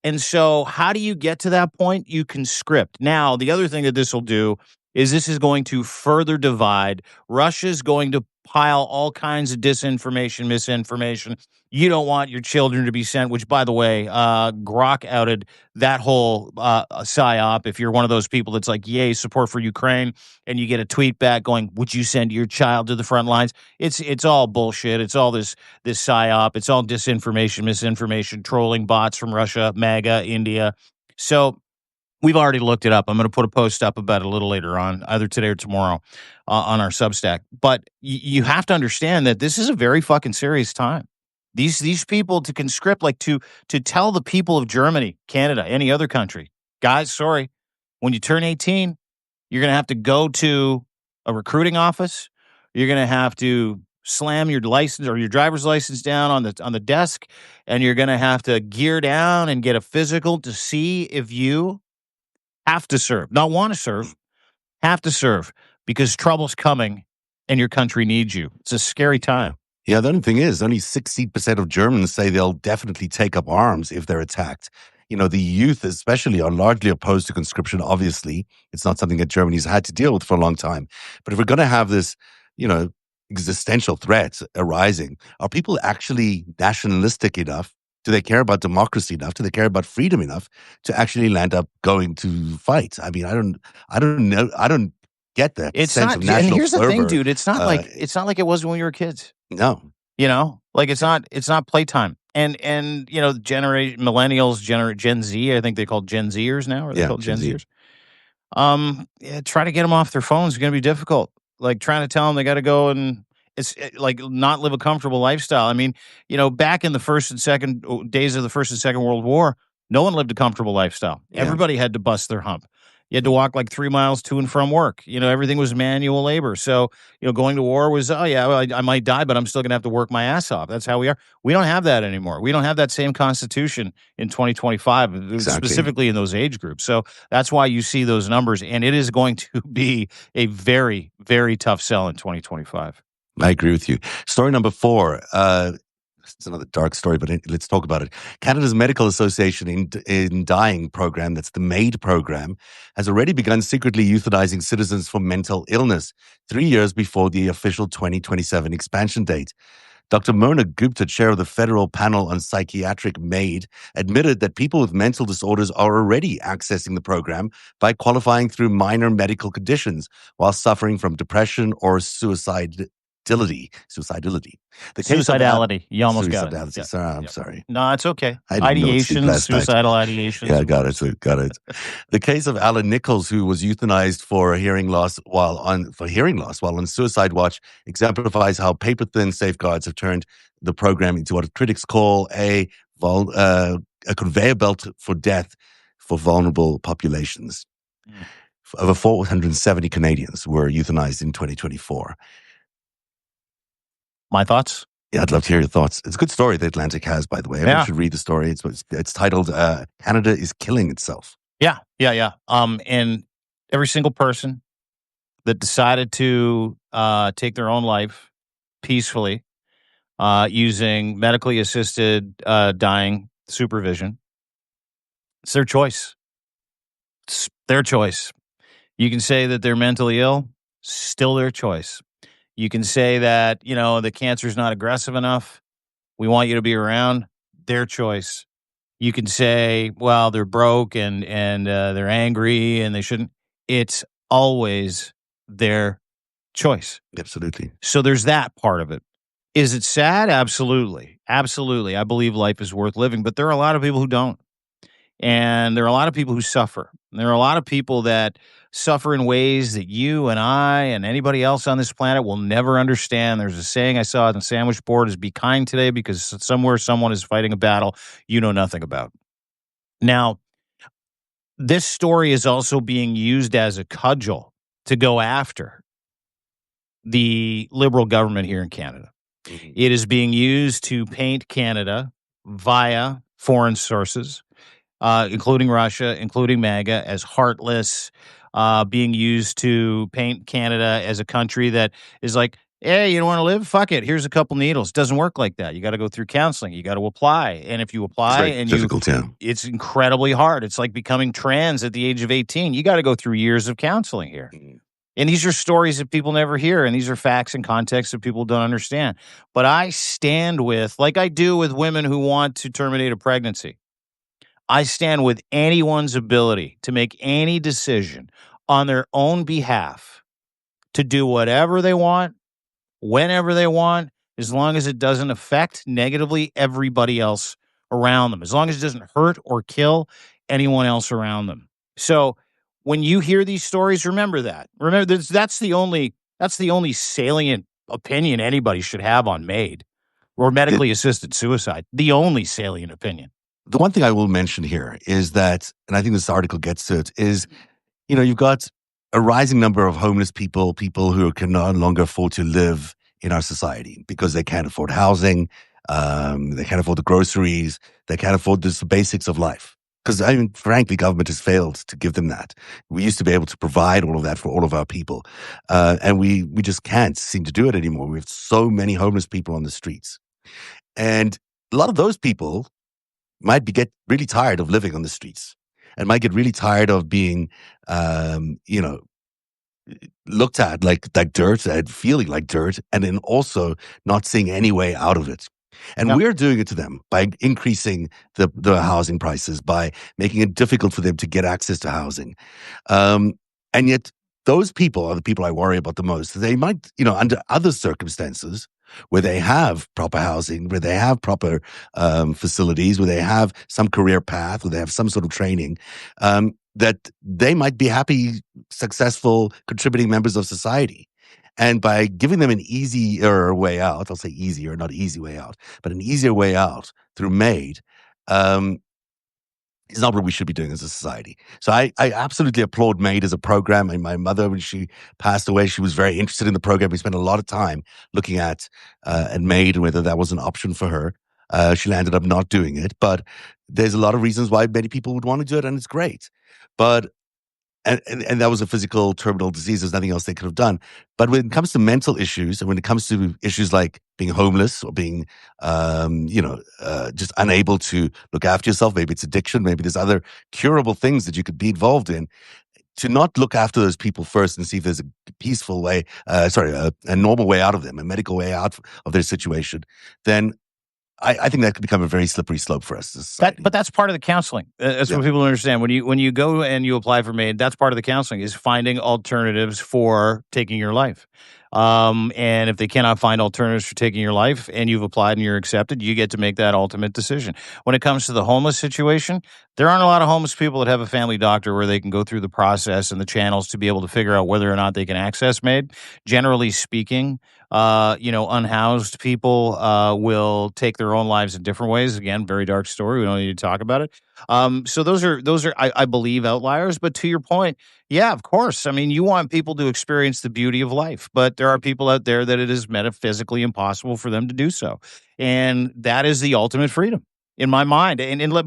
And so how do you get to that point? You can script. Now, the other thing that this will do is this is going to further divide. Russia's going to pile all kinds of disinformation, misinformation. You don't want your children to be sent, which, by the way, Grok outed that whole psyop. If you're one of those people that's like, yay, support for Ukraine, and you get a tweet back going, would you send your child to the front lines? It's all bullshit. It's all this psyop. It's all disinformation, misinformation, trolling bots from Russia, MAGA, India. So we've already looked it up. I'm going to put a post up about it a little later on, either today or tomorrow, on our Substack. But you have to understand that this is a very fucking serious time. These people to conscript, like to tell the people of Germany, Canada, any other country, guys, sorry, when you turn 18, you're going to have to go to a recruiting office. You're going to have to slam your license or your driver's license down on the desk, and you're going to have to gear down and get a physical to see if you have to serve, not want to serve, have to serve, because trouble's coming and your country needs you. It's a scary time. Yeah, the only thing is, only 60% of Germans say they'll definitely take up arms if they're attacked. The youth especially are largely opposed to conscription, obviously. It's not something that Germany's had to deal with for a long time. But if we're going to have this, existential threat arising, are people actually nationalistic enough? Do they care about democracy enough? Do they care about freedom enough to actually land up going to fight? I mean, I don't know. I don't get that It's sense not, of national and here's fervor. the thing, dude. It's not like it was when we were kids. No. Like it's not playtime. And generation millennials, Gen Z, I think they called Gen Zers now, or they called Gen Zers. Try to get them off their phones is going to be difficult. Like trying to tell them they got to go and like not live a comfortable lifestyle. I mean, back in the first and second days of the First and Second World War, no one lived a comfortable lifestyle. Yeah. Everybody had to bust their hump. You had to walk like 3 miles to and from work. Everything was manual labor. So, going to war was, I might die, but I'm still going to have to work my ass off. That's how we are. We don't have that anymore. We don't have that same constitution in 2025, Exactly. specifically in those age groups. So that's why you see those numbers. And it is going to be a very, very tough sell in 2025. I agree with you. Story number 4. It's another dark story, but let's talk about it. Canada's Medical Association in Dying program, that's the MAID program, has already begun secretly euthanizing citizens for mental illness 3 years before the official 2027 expansion date. Dr. Mona Gupta, chair of the Federal Panel on Psychiatric MAID, admitted that people with mental disorders are already accessing the program by qualifying through minor medical conditions while suffering from depression or suicidality. Suicidality. You almost got it. Yeah. Sorry, I'm sorry. No, it's okay. Ideation, suicidal ideation. Yeah, got it. The case of Alan Nichols, who was euthanized for hearing loss while on suicide watch, exemplifies how paper-thin safeguards have turned the program into what critics call a conveyor belt for death for vulnerable populations. Over 470 Canadians were euthanized in 2024. My thoughts? Yeah, I'd love to hear your thoughts. It's a good story The Atlantic has, by the way. Everyone should read the story. It's titled "Canada is Killing Itself." Yeah. And Every single person that decided to take their own life peacefully using medically assisted dying supervision, it's their choice. It's their choice. You can say that they're mentally ill, still their choice. You can say that, the cancer's not aggressive enough. We want you to be around, their choice. You can say, well, they're broke and they're angry and they shouldn't. It's always their choice. Absolutely. So there's that part of it. Is it sad? Absolutely. Absolutely. I believe life is worth living, but there are a lot of people who don't. And there are a lot of people who suffer. There are a lot of people that suffer in ways that you and I and anybody else on this planet will never understand. There's a saying I saw on the sandwich board is be kind today because somewhere someone is fighting a battle you know nothing about. Now, this story is also being used as a cudgel to go after the Liberal government here in Canada. Mhm. It is being used to paint Canada via foreign sources, including Russia, including MAGA, as heartless, being used to paint Canada as a country that is like, hey, you don't want to live? Fuck it. Here's a couple needles. Doesn't work like that. You got to go through counseling. You got to apply. And if you It's apply very and difficult, yeah. it's incredibly hard. It's like becoming trans at the age of 18. You got to go through years of counseling here. Mhm. And these are stories that people never hear, and these are facts and context that people don't understand. But I stand with, like I do with women who want to terminate a pregnancy, I stand with anyone's ability to make any decision on their own behalf to do whatever they want, whenever they want, as long as it doesn't affect negatively everybody else around them, as long as it doesn't hurt or kill anyone else around them. So when you hear these stories, remember that. Remember that's the only salient opinion anybody should have on MAID or The, medically assisted suicide. The only salient opinion. the one thing I will mention here is that, and I think this article gets to it, is you've got a rising number of homeless people who can no longer afford to live in our society because they can't afford housing, they can't afford the groceries, they can't afford the basics of life. Because, I mean, frankly, government has failed to give them that. We used to be able to provide all of that for all of our people. And we just can't seem to do it anymore. We have so many homeless people on the streets. And a lot of those people might get really tired of living on the streets and might get really tired of being, you know, looked at like dirt and feeling like dirt, and then also not seeing any way out of it. And Yep. we're doing it to them by increasing the housing prices, by making it difficult for them to get access to housing. And yet those people are the people I worry about the most. They might, under other circumstances where they have proper housing, where they have proper facilities, where they have some career path, where they have some sort of training, that they might be happy, successful, contributing members of society. And by giving them an easier way out, I'll say easier, not easy way out, but an easier way out through MAID, um, is not what we should be doing as a society. So I absolutely applaud MAID as a program. And my mother, when she passed away, she was very interested in the program. We spent a lot of time looking at MAID and whether that was an option for her. She landed up not doing it, but there's a lot of reasons why many people would want to do it, and it's great. But and that was a physical terminal disease. There's nothing else they could have done. But when it comes to mental issues, and when it comes to issues like being homeless or being, just unable to look after yourself, maybe it's addiction, maybe there's other curable things that you could be involved in, to not look after those people first and see if there's a peaceful way, a normal way out of them, a medical way out of their situation, then I think that could become a very slippery slope for us as a society. But that's part of the counseling. That's Yeah. what people don't understand. When you go and you apply for MAID, that's part of the counseling is finding alternatives for taking your life. And if they cannot find alternatives for taking your life, and you've applied and you're accepted, you get to make that ultimate decision. When it comes to the homeless situation, there aren't a lot of homeless people that have a family doctor where they can go through the process and the channels to be able to figure out whether or not they can access MAID. Generally speaking, unhoused people will take their own lives in different ways. Again, very dark story. We don't need to talk about it. So those are I believe outliers. But to your point, yeah, of course. I mean, you want people to experience the beauty of life, but there are people out there that it is metaphysically impossible for them to do so, and that is the ultimate freedom in my mind.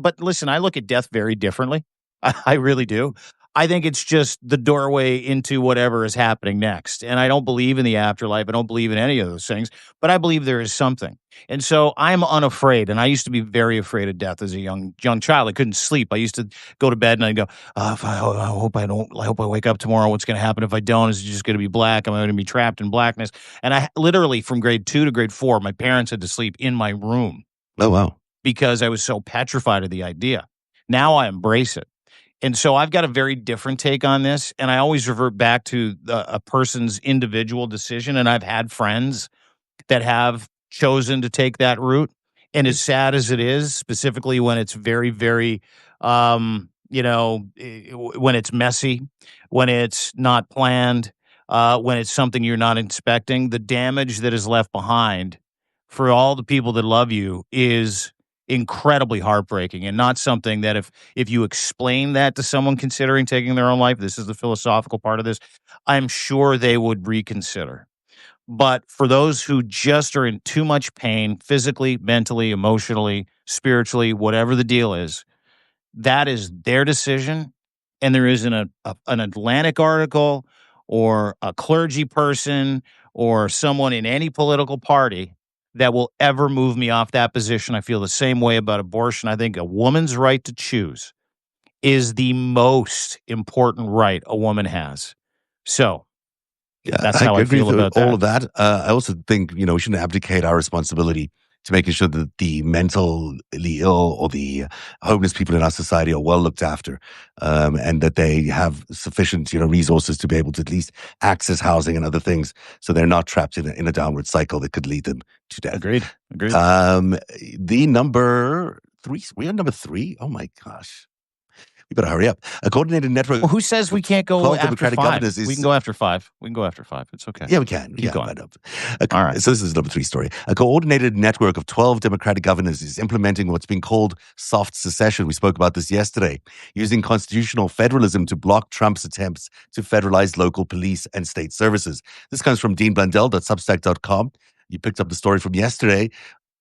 But listen, I look at death very differently. I really do. I think it's just the doorway into whatever is happening next. And I don't believe in the afterlife. I don't believe in any of those things, but I believe there is something. And so I'm unafraid. And I used to be very afraid of death as a young child. I couldn't sleep. I used to go to bed and I'd go, if I hope I don't. I hope I wake up tomorrow. What's going to happen if I don't? Is it just going to be black? Am I going to be trapped in blackness? And I literally, from grade 2 to grade 4, my parents had to sleep in my room Oh, wow. because I was so petrified of the idea. Now I embrace it. And so I've got a very different take on this, and I always revert back to a person's individual decision. And I've had friends that have chosen to take that route. And as sad as it is, specifically when it's very, very, when it's messy, when it's not planned, when it's something you're not expecting, the damage that is left behind for all the people that love you is incredibly heartbreaking, and not something that if you explain that to someone considering taking their own life, this is the philosophical part of this, I'm sure they would reconsider. But for those who just are in too much pain, physically, mentally, emotionally, spiritually, whatever the deal is, that is their decision. And there isn't an Atlantic article or a clergy person or someone in any political party that will ever move me off that position. I feel the same way about abortion. I think a woman's right to choose is the most important right a woman has. So Yeah, that's I how I agree feel with about all that. of that. I also think, we shouldn't abdicate our responsibility to making sure that the mentally ill or the homeless people in our society are well looked after, and that they have sufficient, resources to be able to at least access housing and other things, so they're not trapped in a downward cycle that could lead them to death. Agreed. Agreed. The number three, we're on number 3. Oh my gosh. We better hurry up. A coordinated Well, network who says we of can't go 12 after Democratic 5? governors We is can go after 5. We can go after 5. It's okay. Yeah, we can. Keep going. Right up. All right. So this is number 3 story. A coordinated network of 12 Democratic governors is implementing what's being called soft secession. We spoke about this yesterday, using constitutional federalism to block Trump's attempts to federalize local police and state services. This comes from Dean Blundell.substack.com. You picked up the story from yesterday.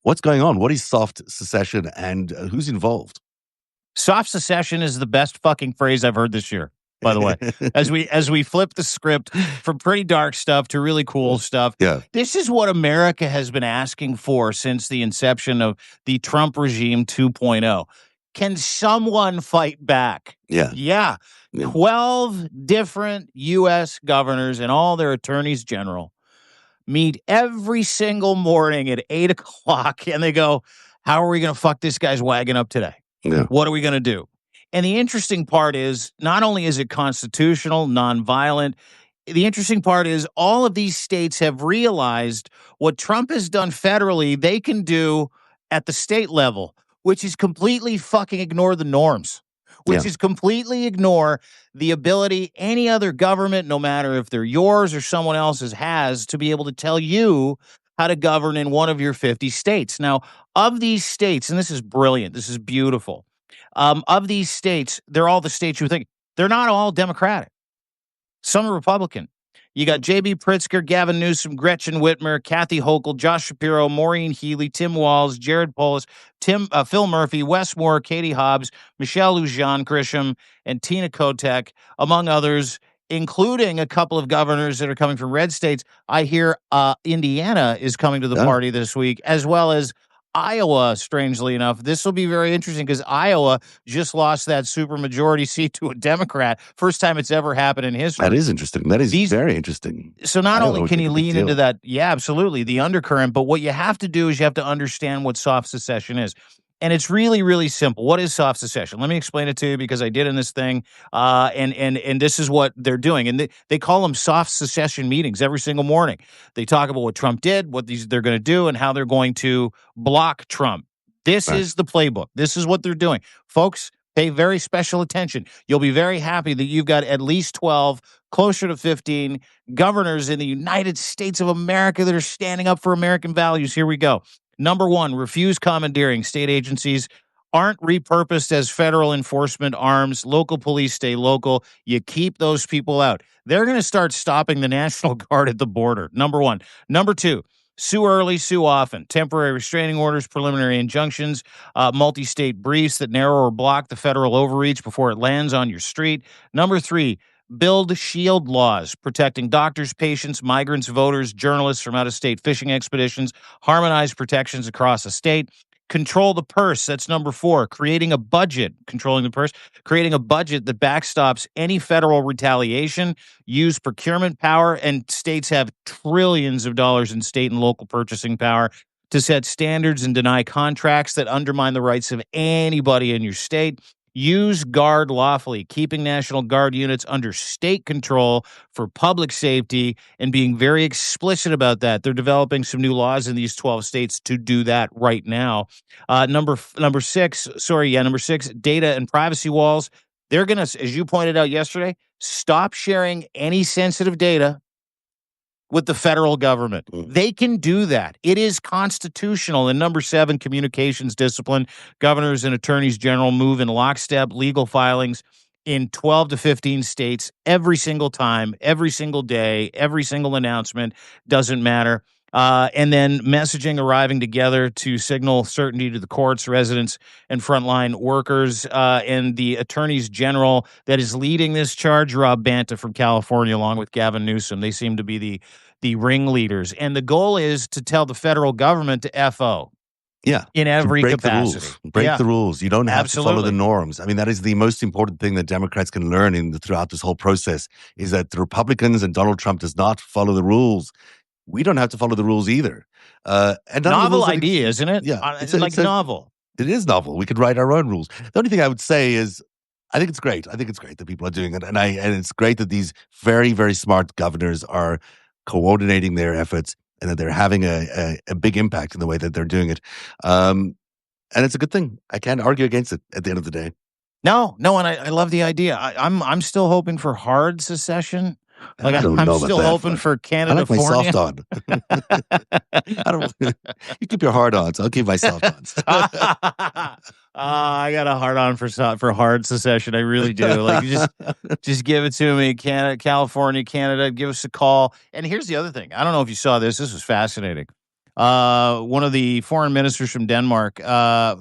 What's going on? What is soft secession, and who's involved? Soft secession is the best fucking phrase I've heard this year, by the way. As we flip the script from pretty dark stuff to really cool stuff. Yeah. This is what America has been asking for since the inception of the Trump regime 2.0. Can someone fight back? Yeah. Yeah. 12 different U.S. governors and all their attorneys general meet every single morning at 8 o'clock, and they go, how are we going to fuck this guy's wagon up today? Yeah. What are we going to do? And the interesting part is, not only is it constitutional, nonviolent, the interesting part is all of these states have realized what Trump has done federally, they can do at the state level, which is completely fucking ignore the norms, which is completely ignore the ability any other government, no matter if they're yours or someone else's, has to be able to tell you how to govern in one of your 50 states. Now, of these states, and this is brilliant, this is beautiful. Of these states, they're all the states you think. They're not all Democratic. Some are Republican. You got J.B. Pritzker, Gavin Newsom, Gretchen Whitmer, Kathy Hochul, Josh Shapiro, Maureen Healy, Tim Walz, Jared Polis, Phil Murphy, Wes Moore, Katie Hobbs, Michelle Lujan Grisham, and Tina Kotek, among others, including a couple of governors that are coming from red states. I hear Indiana is coming to the party this week, as well as Iowa, strangely enough. This will be very interesting because Iowa just lost that supermajority seat to a Democrat. First time it's ever happened in history. That is interesting. That is very interesting. So not only can you lean into that, absolutely, the undercurrent, but what you have to do is you have to understand what soft secession is. And it's really, really simple. What is soft secession? Let me explain it to you because I did in this thing, and this is what they're doing. And they call them soft secession meetings every single morning. They talk about what Trump did, what they're going to do, and how they're going to block Trump. This is the playbook. This is what they're doing. Folks, pay very special attention. You'll be very happy that you've got at least 12, closer to 15 governors in the United States of America that are standing up for American values. Here we go. Number 1, refuse commandeering. State agencies aren't repurposed as federal enforcement arms. Local police stay local. You keep those people out. They're going to start stopping the National Guard at the border. Number 1. Number 2, Sue early, sue often. Temporary restraining orders, preliminary injunctions, multi-state briefs that narrow or block the federal overreach before it lands on your street. Number 3, build shield laws protecting doctors, patients, migrants, voters, journalists from out-of-state fishing expeditions. Harmonize protections across the state. Control the purse. That's number 4. Creating a budget, controlling the purse, creating a budget that backstops any federal retaliation. Use procurement power, and states have trillions of dollars in state and local purchasing power to set standards and deny contracts that undermine the rights of anybody in your state. Use guard lawfully, keeping National Guard units under state control for public safety and being very explicit about that. They're developing some new laws in these 12 states to do that right now. Number 6, data and privacy walls. They're going to, as you pointed out yesterday, stop sharing any sensitive data with the federal government. They can do that. It is constitutional. And number 7, communications discipline. Governors and attorneys general move in lockstep. Legal filings in 12 to 15 states every single time, every single day, every single announcement. Doesn't matter. And then messaging arriving together to signal certainty to the courts, residents, and frontline workers. And the attorneys general that is leading this charge, Rob Banta from California, along with Gavin Newsom. They seem to be the ringleaders. And the goal is to tell the federal government to FO. Yeah. In every break capacity. The rules. Break the rules. You don't have to follow the Absolutely. norms. I mean, that is the most important thing that Democrats can learn throughout this whole process, is that the Republicans and Donald Trump does not follow the rules. We don't have to follow the rules either. And novel idea, isn't it? Yeah. It's novel. It is novel. We could write our own rules. The only thing I would say is, I think it's great. I think it's great that people are doing it. And it's great that these very, very smart governors are coordinating their efforts and that they're having a big impact in the way that they're doing it. And it's a good thing. I can't argue against it at the end of the day. No, and I love the idea. I'm still hoping for hard secession. Like, I'm still hoping for Canada. I like my soft on. I don't. You keep your hard ons. I'll keep my soft ons. I got a hard on for hard secession. I really do. Like, just give it to me, Canada, California, Canada. Give us a call. And here's the other thing. I don't know if you saw this. This was fascinating. One of the foreign ministers from Denmark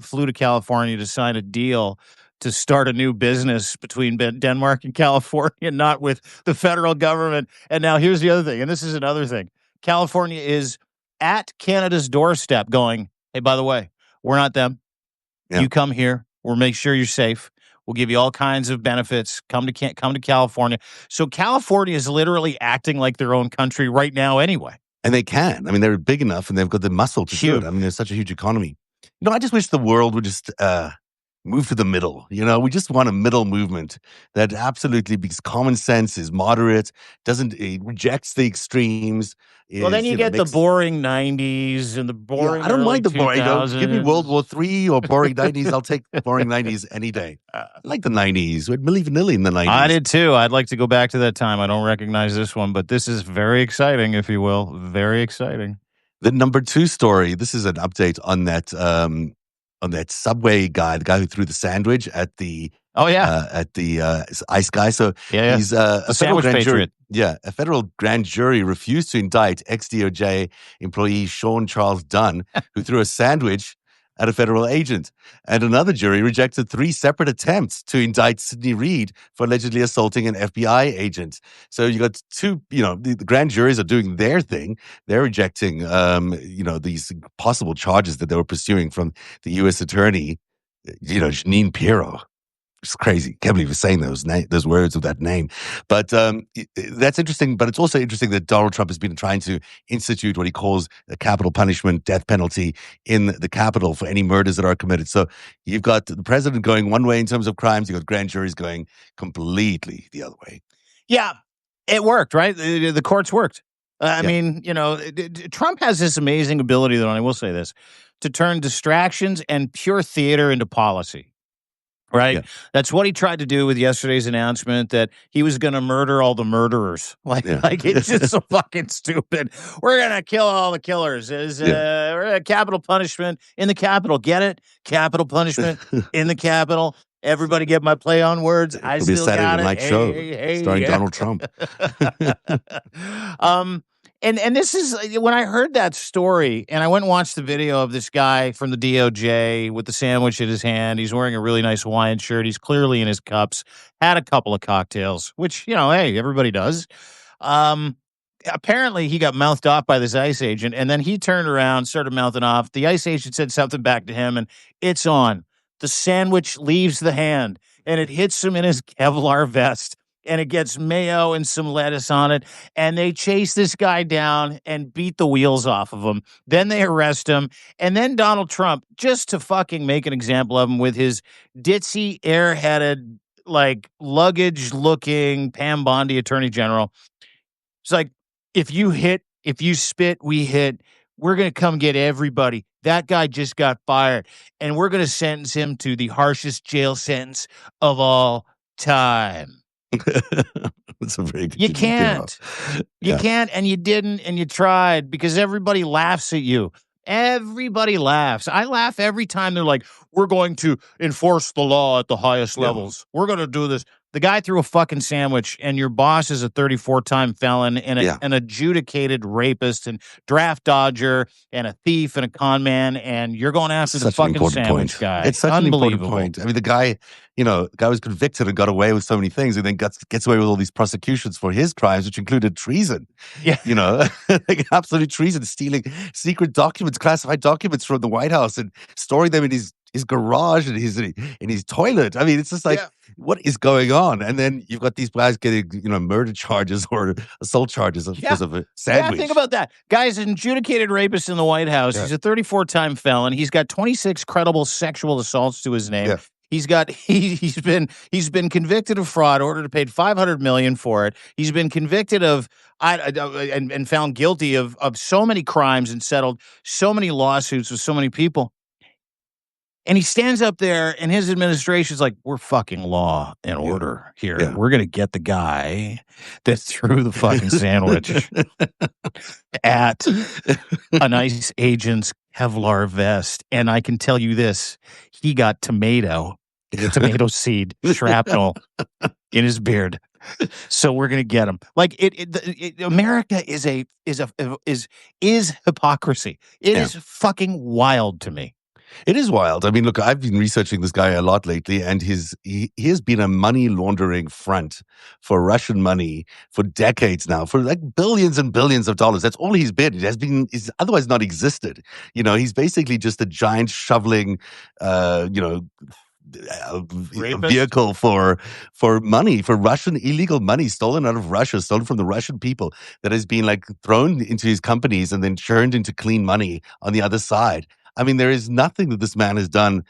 flew to California to sign a deal to start a new business between Denmark and California, not with the federal government. And now here's the other thing, and this is another thing. California is at Canada's doorstep going, hey, by the way, we're not them. Yeah. You come here. We'll make sure you're safe. We'll give you all kinds of benefits. Come to California. So California is literally acting like their own country right now anyway. And they can. I mean, they're big enough and they've got the muscle to do it. I mean, there's such a huge economy. You know, I just wish the world would just move to the middle. You know, we just want a middle movement that absolutely, because common sense is moderate, it rejects the extremes. Well, then you get the boring 90s and the boring. I don't mind the boring. Give me World War III or boring 90s. I'll take boring 90s any day. I like the 90s. We had Milli Vanilli in the 90s. I did too. I'd like to go back to that time. I don't recognize this one, but this is very exciting, if you will. Very exciting. The number 2 story. This is an update on that Subway guy, the guy who threw the sandwich at the ice guy. So he's a sandwich patriot. A federal grand jury refused to indict ex-DOJ employee Sean Charles Dunn, who threw a sandwich at a federal agent. And another jury rejected 3 separate attempts to indict Sidney Reed for allegedly assaulting an FBI agent. So you got 2, the grand juries are doing their thing. They're rejecting, these possible charges that they were pursuing from the U.S. attorney, Jeanine Pirro. It's crazy. Can't believe we're saying those words of that name. But that's interesting. But it's also interesting that Donald Trump has been trying to institute what he calls a capital punishment, death penalty in the capital for any murders that are committed. So you've got the president going one way in terms of crimes. You've got grand juries going completely the other way. Yeah, it worked, right? The courts worked. I mean, Trump has this amazing ability, though, and I will say this, to turn distractions and pure theater into policy. Right. Yeah. That's what he tried to do with yesterday's announcement that he was going to murder all the murderers. Like it's just so fucking stupid. We're going to kill all the killers. We're capital punishment in the Capitol. Get it? Capital punishment in the Capitol. Everybody get my play on words. I still got it. Saturday Night Show starring Donald Trump. And this is when I heard that story, and I went and watched the video of this guy from the DOJ with the sandwich in his hand. He's wearing a really nice Hawaiian shirt. He's clearly in his cups. Had a couple of cocktails, which hey, everybody does. Apparently, he got mouthed off by this ICE agent, and then he turned around, started mouthing off. The ICE agent said something back to him, and it's on. The sandwich leaves the hand, and it hits him in his Kevlar vest, and it gets mayo and some lettuce on it. And they chase this guy down and beat the wheels off of him. Then they arrest him. And then Donald Trump, just to fucking make an example of him with his ditzy, airheaded, like luggage looking Pam Bondi attorney general. It's like, if you spit, we hit. We're going to come get everybody. That guy just got fired. And we're going to sentence him to the harshest jail sentence of all time. That's a very good You can't. You can't, and you didn't, and you tried because everybody laughs at you. Everybody laughs. I laugh every time they're like, we're going to enforce the law at the highest levels. We're going to do this. The guy threw a fucking sandwich, and your boss is a 34-time felon and an adjudicated rapist and draft dodger and a thief and a con man, and you're going after the fucking sandwich guy. It's such an important point. I mean, the guy was convicted and got away with so many things, and then gets away with all these prosecutions for his crimes, which included treason. Yeah. Like absolute treason, stealing secret documents, classified documents from the White House and storing them in his garage and his toilet. I mean, it's just like, what is going on? And then you've got these guys getting, murder charges or assault charges because of a sandwich. Yeah, think about that. Guy's an adjudicated rapist in the White House. He's a 34-time felon. He's got 26 credible sexual assaults to his name. Yeah. He's been convicted of fraud, ordered to pay $500 million for it. He's been convicted of and found guilty of so many crimes and settled so many lawsuits with so many people. And he stands up there, and his administration's like, we're fucking law and order here. Yeah. We're going to get the guy that threw the fucking sandwich at an ICE agent's Kevlar vest. And I can tell you this, he got tomato seed shrapnel in his beard. So we're going to get him. Like America is hypocrisy. It is fucking wild to me. It is wild. I mean, look, I've been researching this guy a lot lately, and he has been a money laundering front for Russian money for decades now, for like billions and billions of dollars. That's all he's been. He's otherwise not existed. He's basically just a giant shoveling, vehicle for money, for Russian illegal money stolen out of Russia, stolen from the Russian people, that has been like thrown into his companies and then churned into clean money on the other side. I mean, there is nothing that this man has done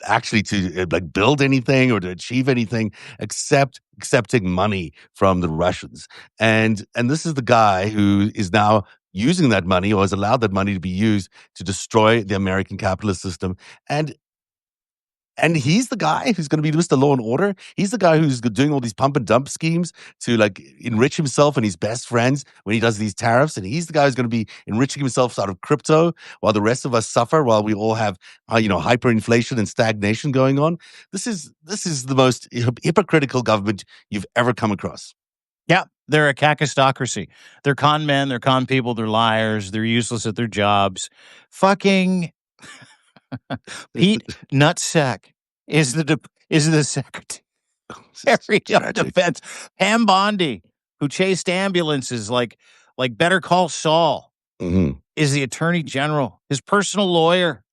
actually to like build anything or to achieve anything except accepting money from the Russians. And this is the guy who is now using that money, or has allowed that money to be used to destroy the American capitalist system. And he's the guy who's going to be Mr. Law and Order. He's the guy who's doing all these pump and dump schemes to like enrich himself and his best friends when he does these tariffs. And he's the guy who's going to be enriching himself out of crypto while the rest of us suffer, while we all have, hyperinflation and stagnation going on. This is the most hypocritical government you've ever come across. Yeah, they're a kakistocracy. They're con men, they're con people, they're liars, they're useless at their jobs. Fucking Pete Nutsack is the secretary of defense. Pam Bondi, who chased ambulances like Better Call Saul, is the attorney general. His personal lawyer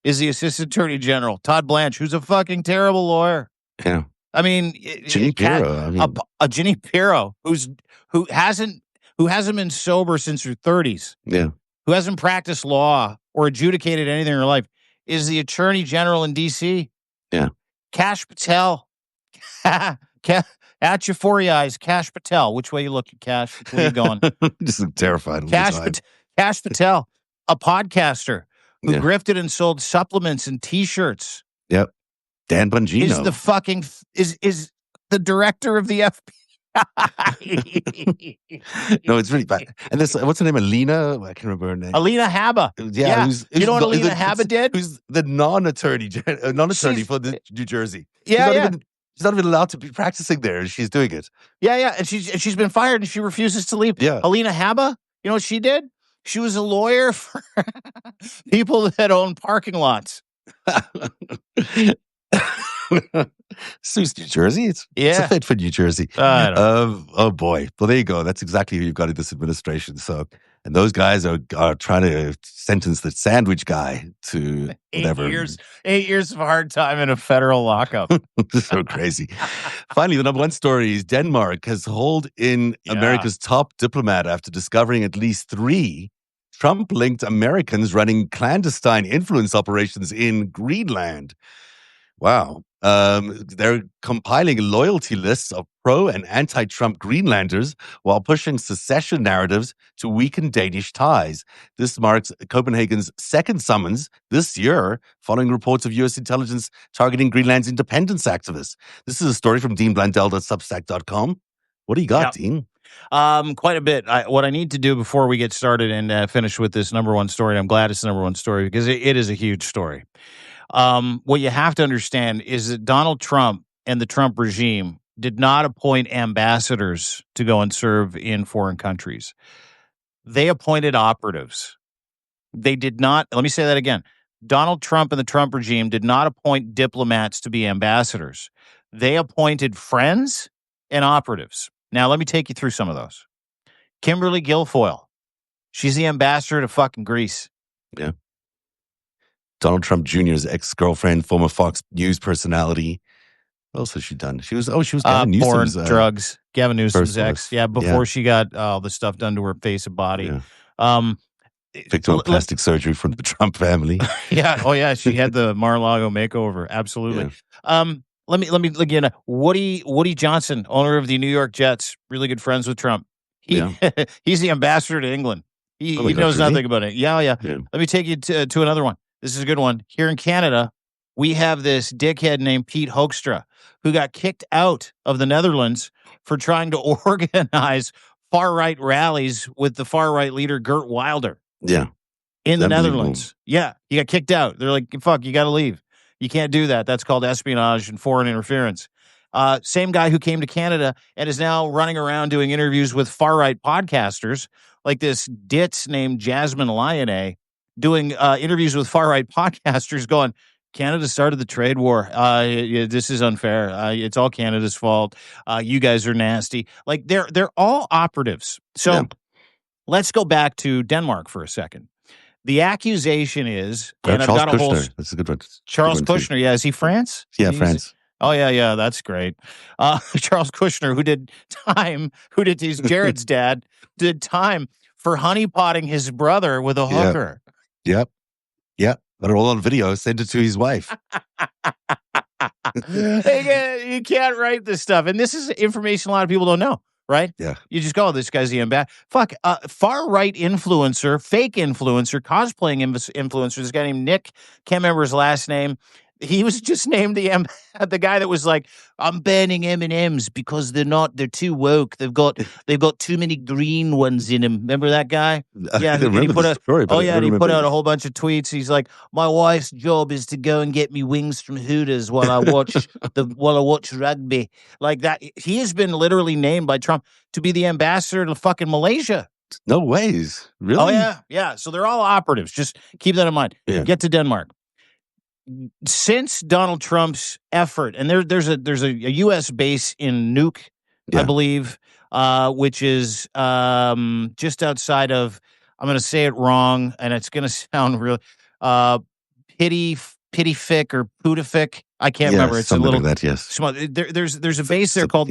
is the assistant attorney general, Todd Blanche, who's a fucking terrible lawyer. Yeah, I mean, Ginny Pirro. A Ginny Pirro who hasn't been sober since her 30s. Yeah, who hasn't practiced law or adjudicated anything in her life, is the attorney general in D.C. Yeah. Kash Patel. At your 4 eyes, Kash Patel. Which way you look, Kash? Which way you going? Just terrified all Kash the time. Kash Patel, a podcaster who grifted and sold supplements and T-shirts. Yep. Dan Bongino is the director of the FBI. No, it's really bad. And this, what's her name? Alina? I can't remember her name. Alina Habba. Yeah. You know what Alina Habba did? Who's the non-attorney for the New Jersey. She's not even allowed to be practicing there. She's doing it. Yeah. And she's been fired and she refuses to leave. Yeah. Alina Habba, You know what she did? She was a lawyer for people that own parking lots. Suits New Jersey. It's a Yeah. fit for New Jersey. I don't know. Oh boy. Well, there you go. That's exactly who you've got in this administration. So, and those guys are trying to sentence the sandwich guy to 8 whatever. years, 8 years of hard time in a federal lockup. So crazy. Finally, the number one story is Denmark has hauled in America's top diplomat after discovering at least 3 Trump-linked Americans running clandestine influence operations in Greenland. Wow. They're compiling loyalty lists of pro and anti-Trump Greenlanders while pushing secession narratives to weaken Danish ties. This marks Copenhagen's second summons this year, following reports of U.S. intelligence targeting Greenland's independence activists. This is a story from Dean Blundell at Substack.com. What do you got, Dean? Quite a bit. What I need to do before we get started and finish with this number one story, and I'm glad it's the number one story because it is a huge story. What you have to understand is that Donald Trump and the Trump regime did not appoint ambassadors to go and serve in foreign countries. They appointed operatives. They did not, let me say that again. Donald Trump and the Trump regime did not appoint diplomats to be ambassadors. They appointed friends and operatives. Now, let me take you through some of those. Kimberly Guilfoyle. She's the ambassador to fucking Greece. Yeah. Donald Trump Jr.'s ex-girlfriend, former Fox News personality. What else has she done? She was Gavin Newsom's drugs. Gavin Newsom's personalist. ex. Yeah, before she got all the stuff done to her face and body. Yeah. Victim of plastic surgery from the Trump family. Yeah. Oh, yeah. She had the Mar-a-Lago makeover. Absolutely. Yeah. Let me again. Woody Johnson, owner of the New York Jets, really good friends with Trump. He's the ambassador to England. He knows nothing about it. Yeah. Let me take you to another one. This is a good one. Here in Canada, we have this dickhead named Pete Hoekstra who got kicked out of the Netherlands for trying to organize far-right rallies with the far-right leader Geert Wilder. Yeah. In the Netherlands. Yeah. He got kicked out. They're like, fuck, you got to leave. You can't do that. That's called espionage and foreign interference. Same guy who came to Canada and is now running around doing interviews with far-right podcasters like this ditz named Jasmine Lyonnais, doing interviews with far-right podcasters going, Canada started the trade war. This is unfair. It's all Canada's fault. You guys are nasty. Like they're all operatives. So let's go back to Denmark for a second. The accusation is, and Charles I've got a whole Kushner. That's a good one. Charles Kushner. Yeah, is he France? Yeah, France. Oh yeah, that's great. Charles Kushner, who did he's Jared's dad, did time for honeypotting his brother with a hooker. Yep. Got it all on video. Send it to his wife. You can't write this stuff. And this is information a lot of people don't know, right? Yeah. You just go, this guy's the ambassador. Fuck, far-right influencer, fake influencer, cosplaying influencer, this guy named Nick, can't remember his last name. He was just named the guy that was like, I'm banning M&Ms because they're too woke. They've got too many green ones in them. Remember that guy? Yeah, he put out a whole bunch of tweets. He's like, my wife's job is to go and get me wings from Hooters while I watch rugby. Like that. He has been literally named by Trump to be the ambassador to fucking Malaysia. No ways. Really? Oh yeah. So they're all operatives. Just keep that in mind. Yeah. Get to Denmark. Since Donald Trump's effort, and there's a U.S. base in Nuuk, I believe, which is just outside of, I'm going to say it wrong, and it's going to sound real, Pitifik or Putifik. I can't remember. It's a little like that. Yes. Small. There's a base there called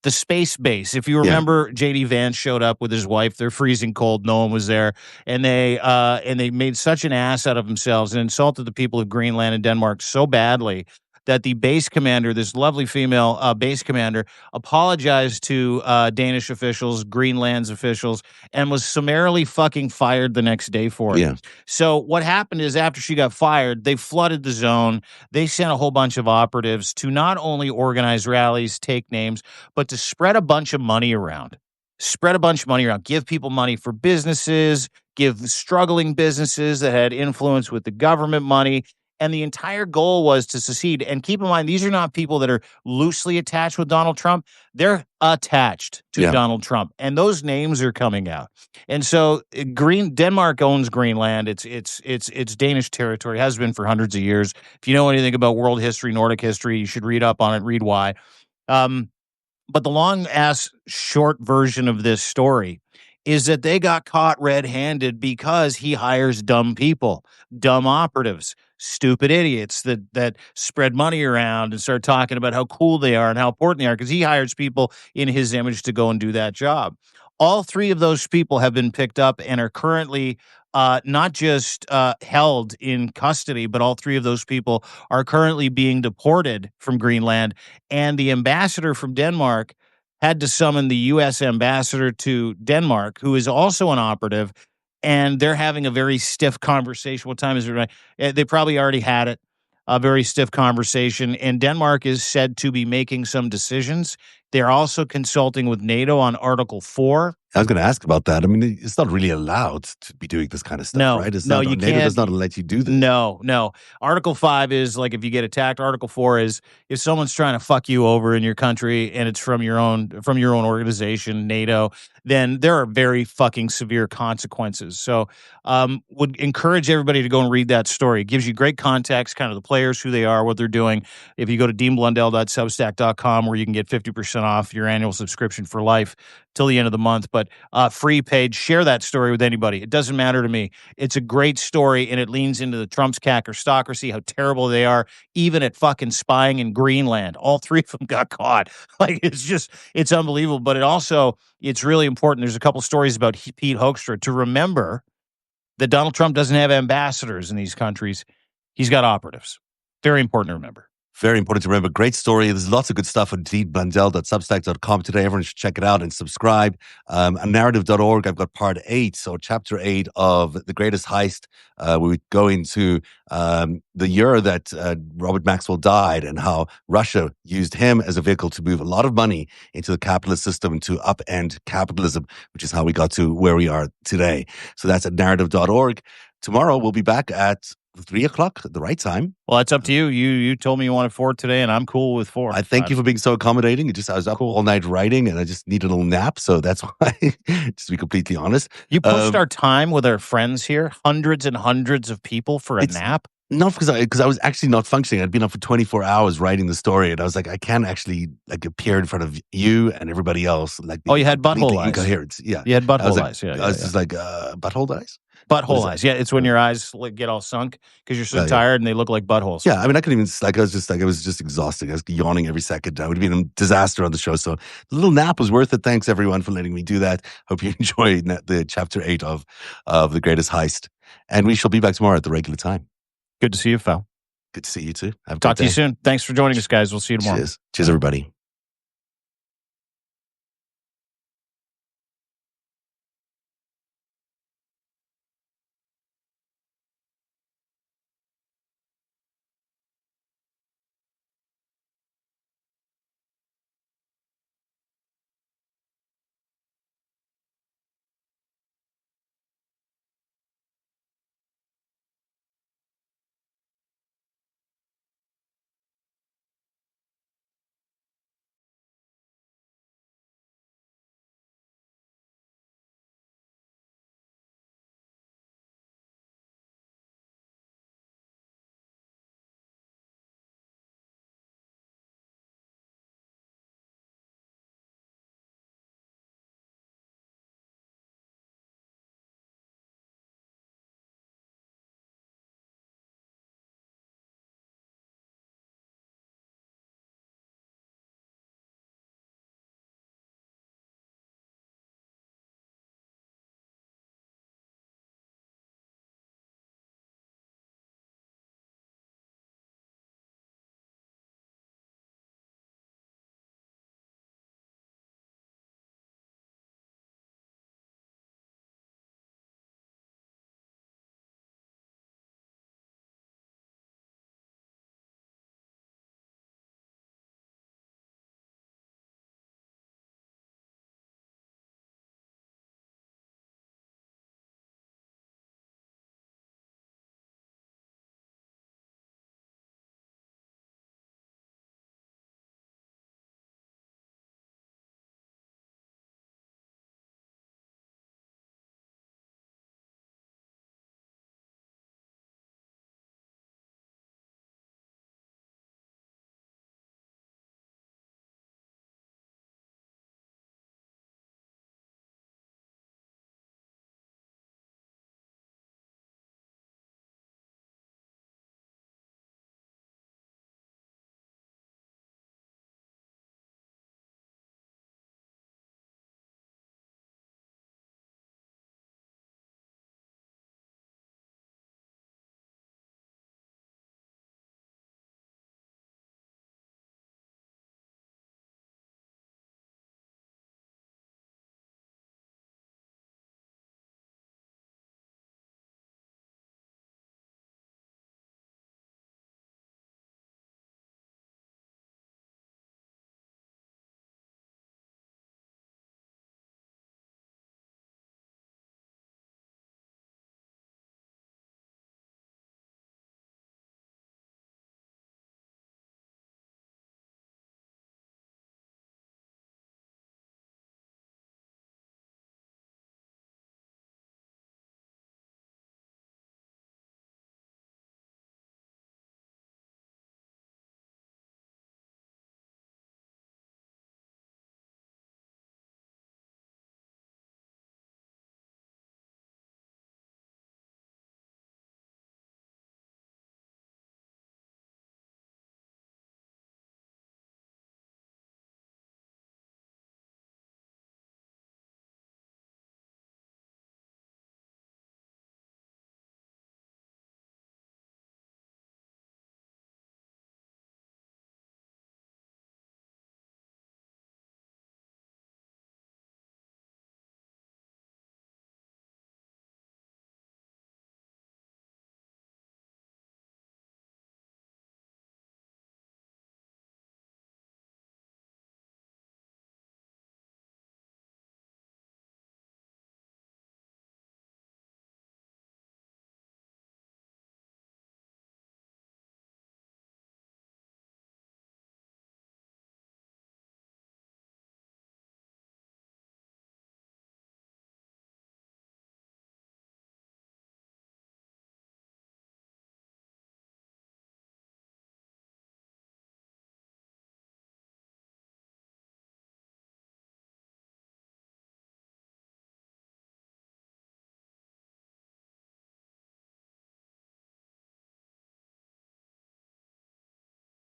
the Space Base. If you remember, J.D. Vance showed up with his wife. They're freezing cold. No one was there, and they made such an ass out of themselves and insulted the people of Greenland and Denmark so badly that the base commander, this lovely female base commander, apologized to Danish officials, Greenland's officials, and was summarily fucking fired the next day for it. Yeah. So what happened is after she got fired, they flooded the zone. They sent a whole bunch of operatives to not only organize rallies, take names, but to spread a bunch of money around. Give people money for businesses, give struggling businesses that had influence with the government money. And the entire goal was to secede. And keep in mind, these are not people that are loosely attached with Donald Trump. They're attached to Yeah. Donald Trump. And those names are coming out. And so Denmark owns Greenland. It's Danish territory, has been for hundreds of years. If you know anything about world history, Nordic history, you should read up on it, read why. Um, but the long ass short version of this story is that they got caught red-handed because he hires dumb people, dumb operatives, stupid idiots that spread money around and start talking about how cool they are and how important they are because he hires people in his image to go and do that job. All three of those people have been picked up and are currently not just held in custody, but all three of those people are currently being deported from Greenland. And the ambassador from Denmark had to summon the U.S. ambassador to Denmark, who is also an operative, and they're having a very stiff conversation. What time is it? They probably already had it. A very stiff conversation, and Denmark is said to be making some decisions. They're also consulting with NATO on Article 4. I was going to ask about that. I mean, it's not really allowed to be doing this kind of stuff, No, right? It's no, not. you NATO does can't. not let you do this. No. Article 5 is like if you get attacked. Article 4 is if someone's trying to fuck you over in your country and it's from your own organization, NATO, then there are very fucking severe consequences. So, would encourage everybody to go and read that story. It gives you great context, kind of the players, who they are, what they're doing. If you go to deanblundell.substack.com, where you can get 50% off your annual subscription for life till the end of the month, but free page, share that story with anybody. It doesn't matter to me. It's a great story, and it leans into the Trump's cackerstocracy, how terrible they are, even at fucking spying in Greenland. All three of them got caught. Like, it's unbelievable. But it's really important. There's a couple stories about Pete Hoekstra to remember that Donald Trump doesn't have ambassadors in these countries. He's got operatives. Very important to remember. Very important to remember. Great story. There's lots of good stuff on deanblundell.substack.com today. Everyone should check it out and subscribe. On narrative.org, I've got part 8, so chapter 8 of The Greatest Heist. We go into the year that Robert Maxwell died and how Russia used him as a vehicle to move a lot of money into the capitalist system to upend capitalism, which is how we got to where we are today. So that's at narrative.org. Tomorrow, we'll be back at 3 o'clock at the right time. Well, it's up to you. You told me you wanted 4 today, and I'm cool with 4. I thank you for being so accommodating. I was up all night writing, and I just needed a little nap, so that's why. Just to be completely honest, you pushed our time with our friends here, hundreds and hundreds of people for a nap. Not because I was actually not functioning. I'd been up for 24 hours writing the story, and I was like, I can't actually appear in front of you and everybody else. You had butthole eyes. Incoherent. Yeah, you had butthole eyes. Yeah, I was just like butthole eyes. Butthole eyes. Yeah, it's when your eyes get all sunk because you're so tired and they look like buttholes. Yeah, I mean, I couldn't even I was just exhausted. I was yawning every second. I would have been a disaster on the show. So the little nap was worth it. Thanks everyone for letting me do that. Hope you enjoyed the chapter 8 of The Greatest Heist. And we shall be back tomorrow at the regular time. Good to see you, Phil. Good to see you too. Talk to you soon. Thanks for joining us, guys. We'll see you tomorrow. Cheers, everybody.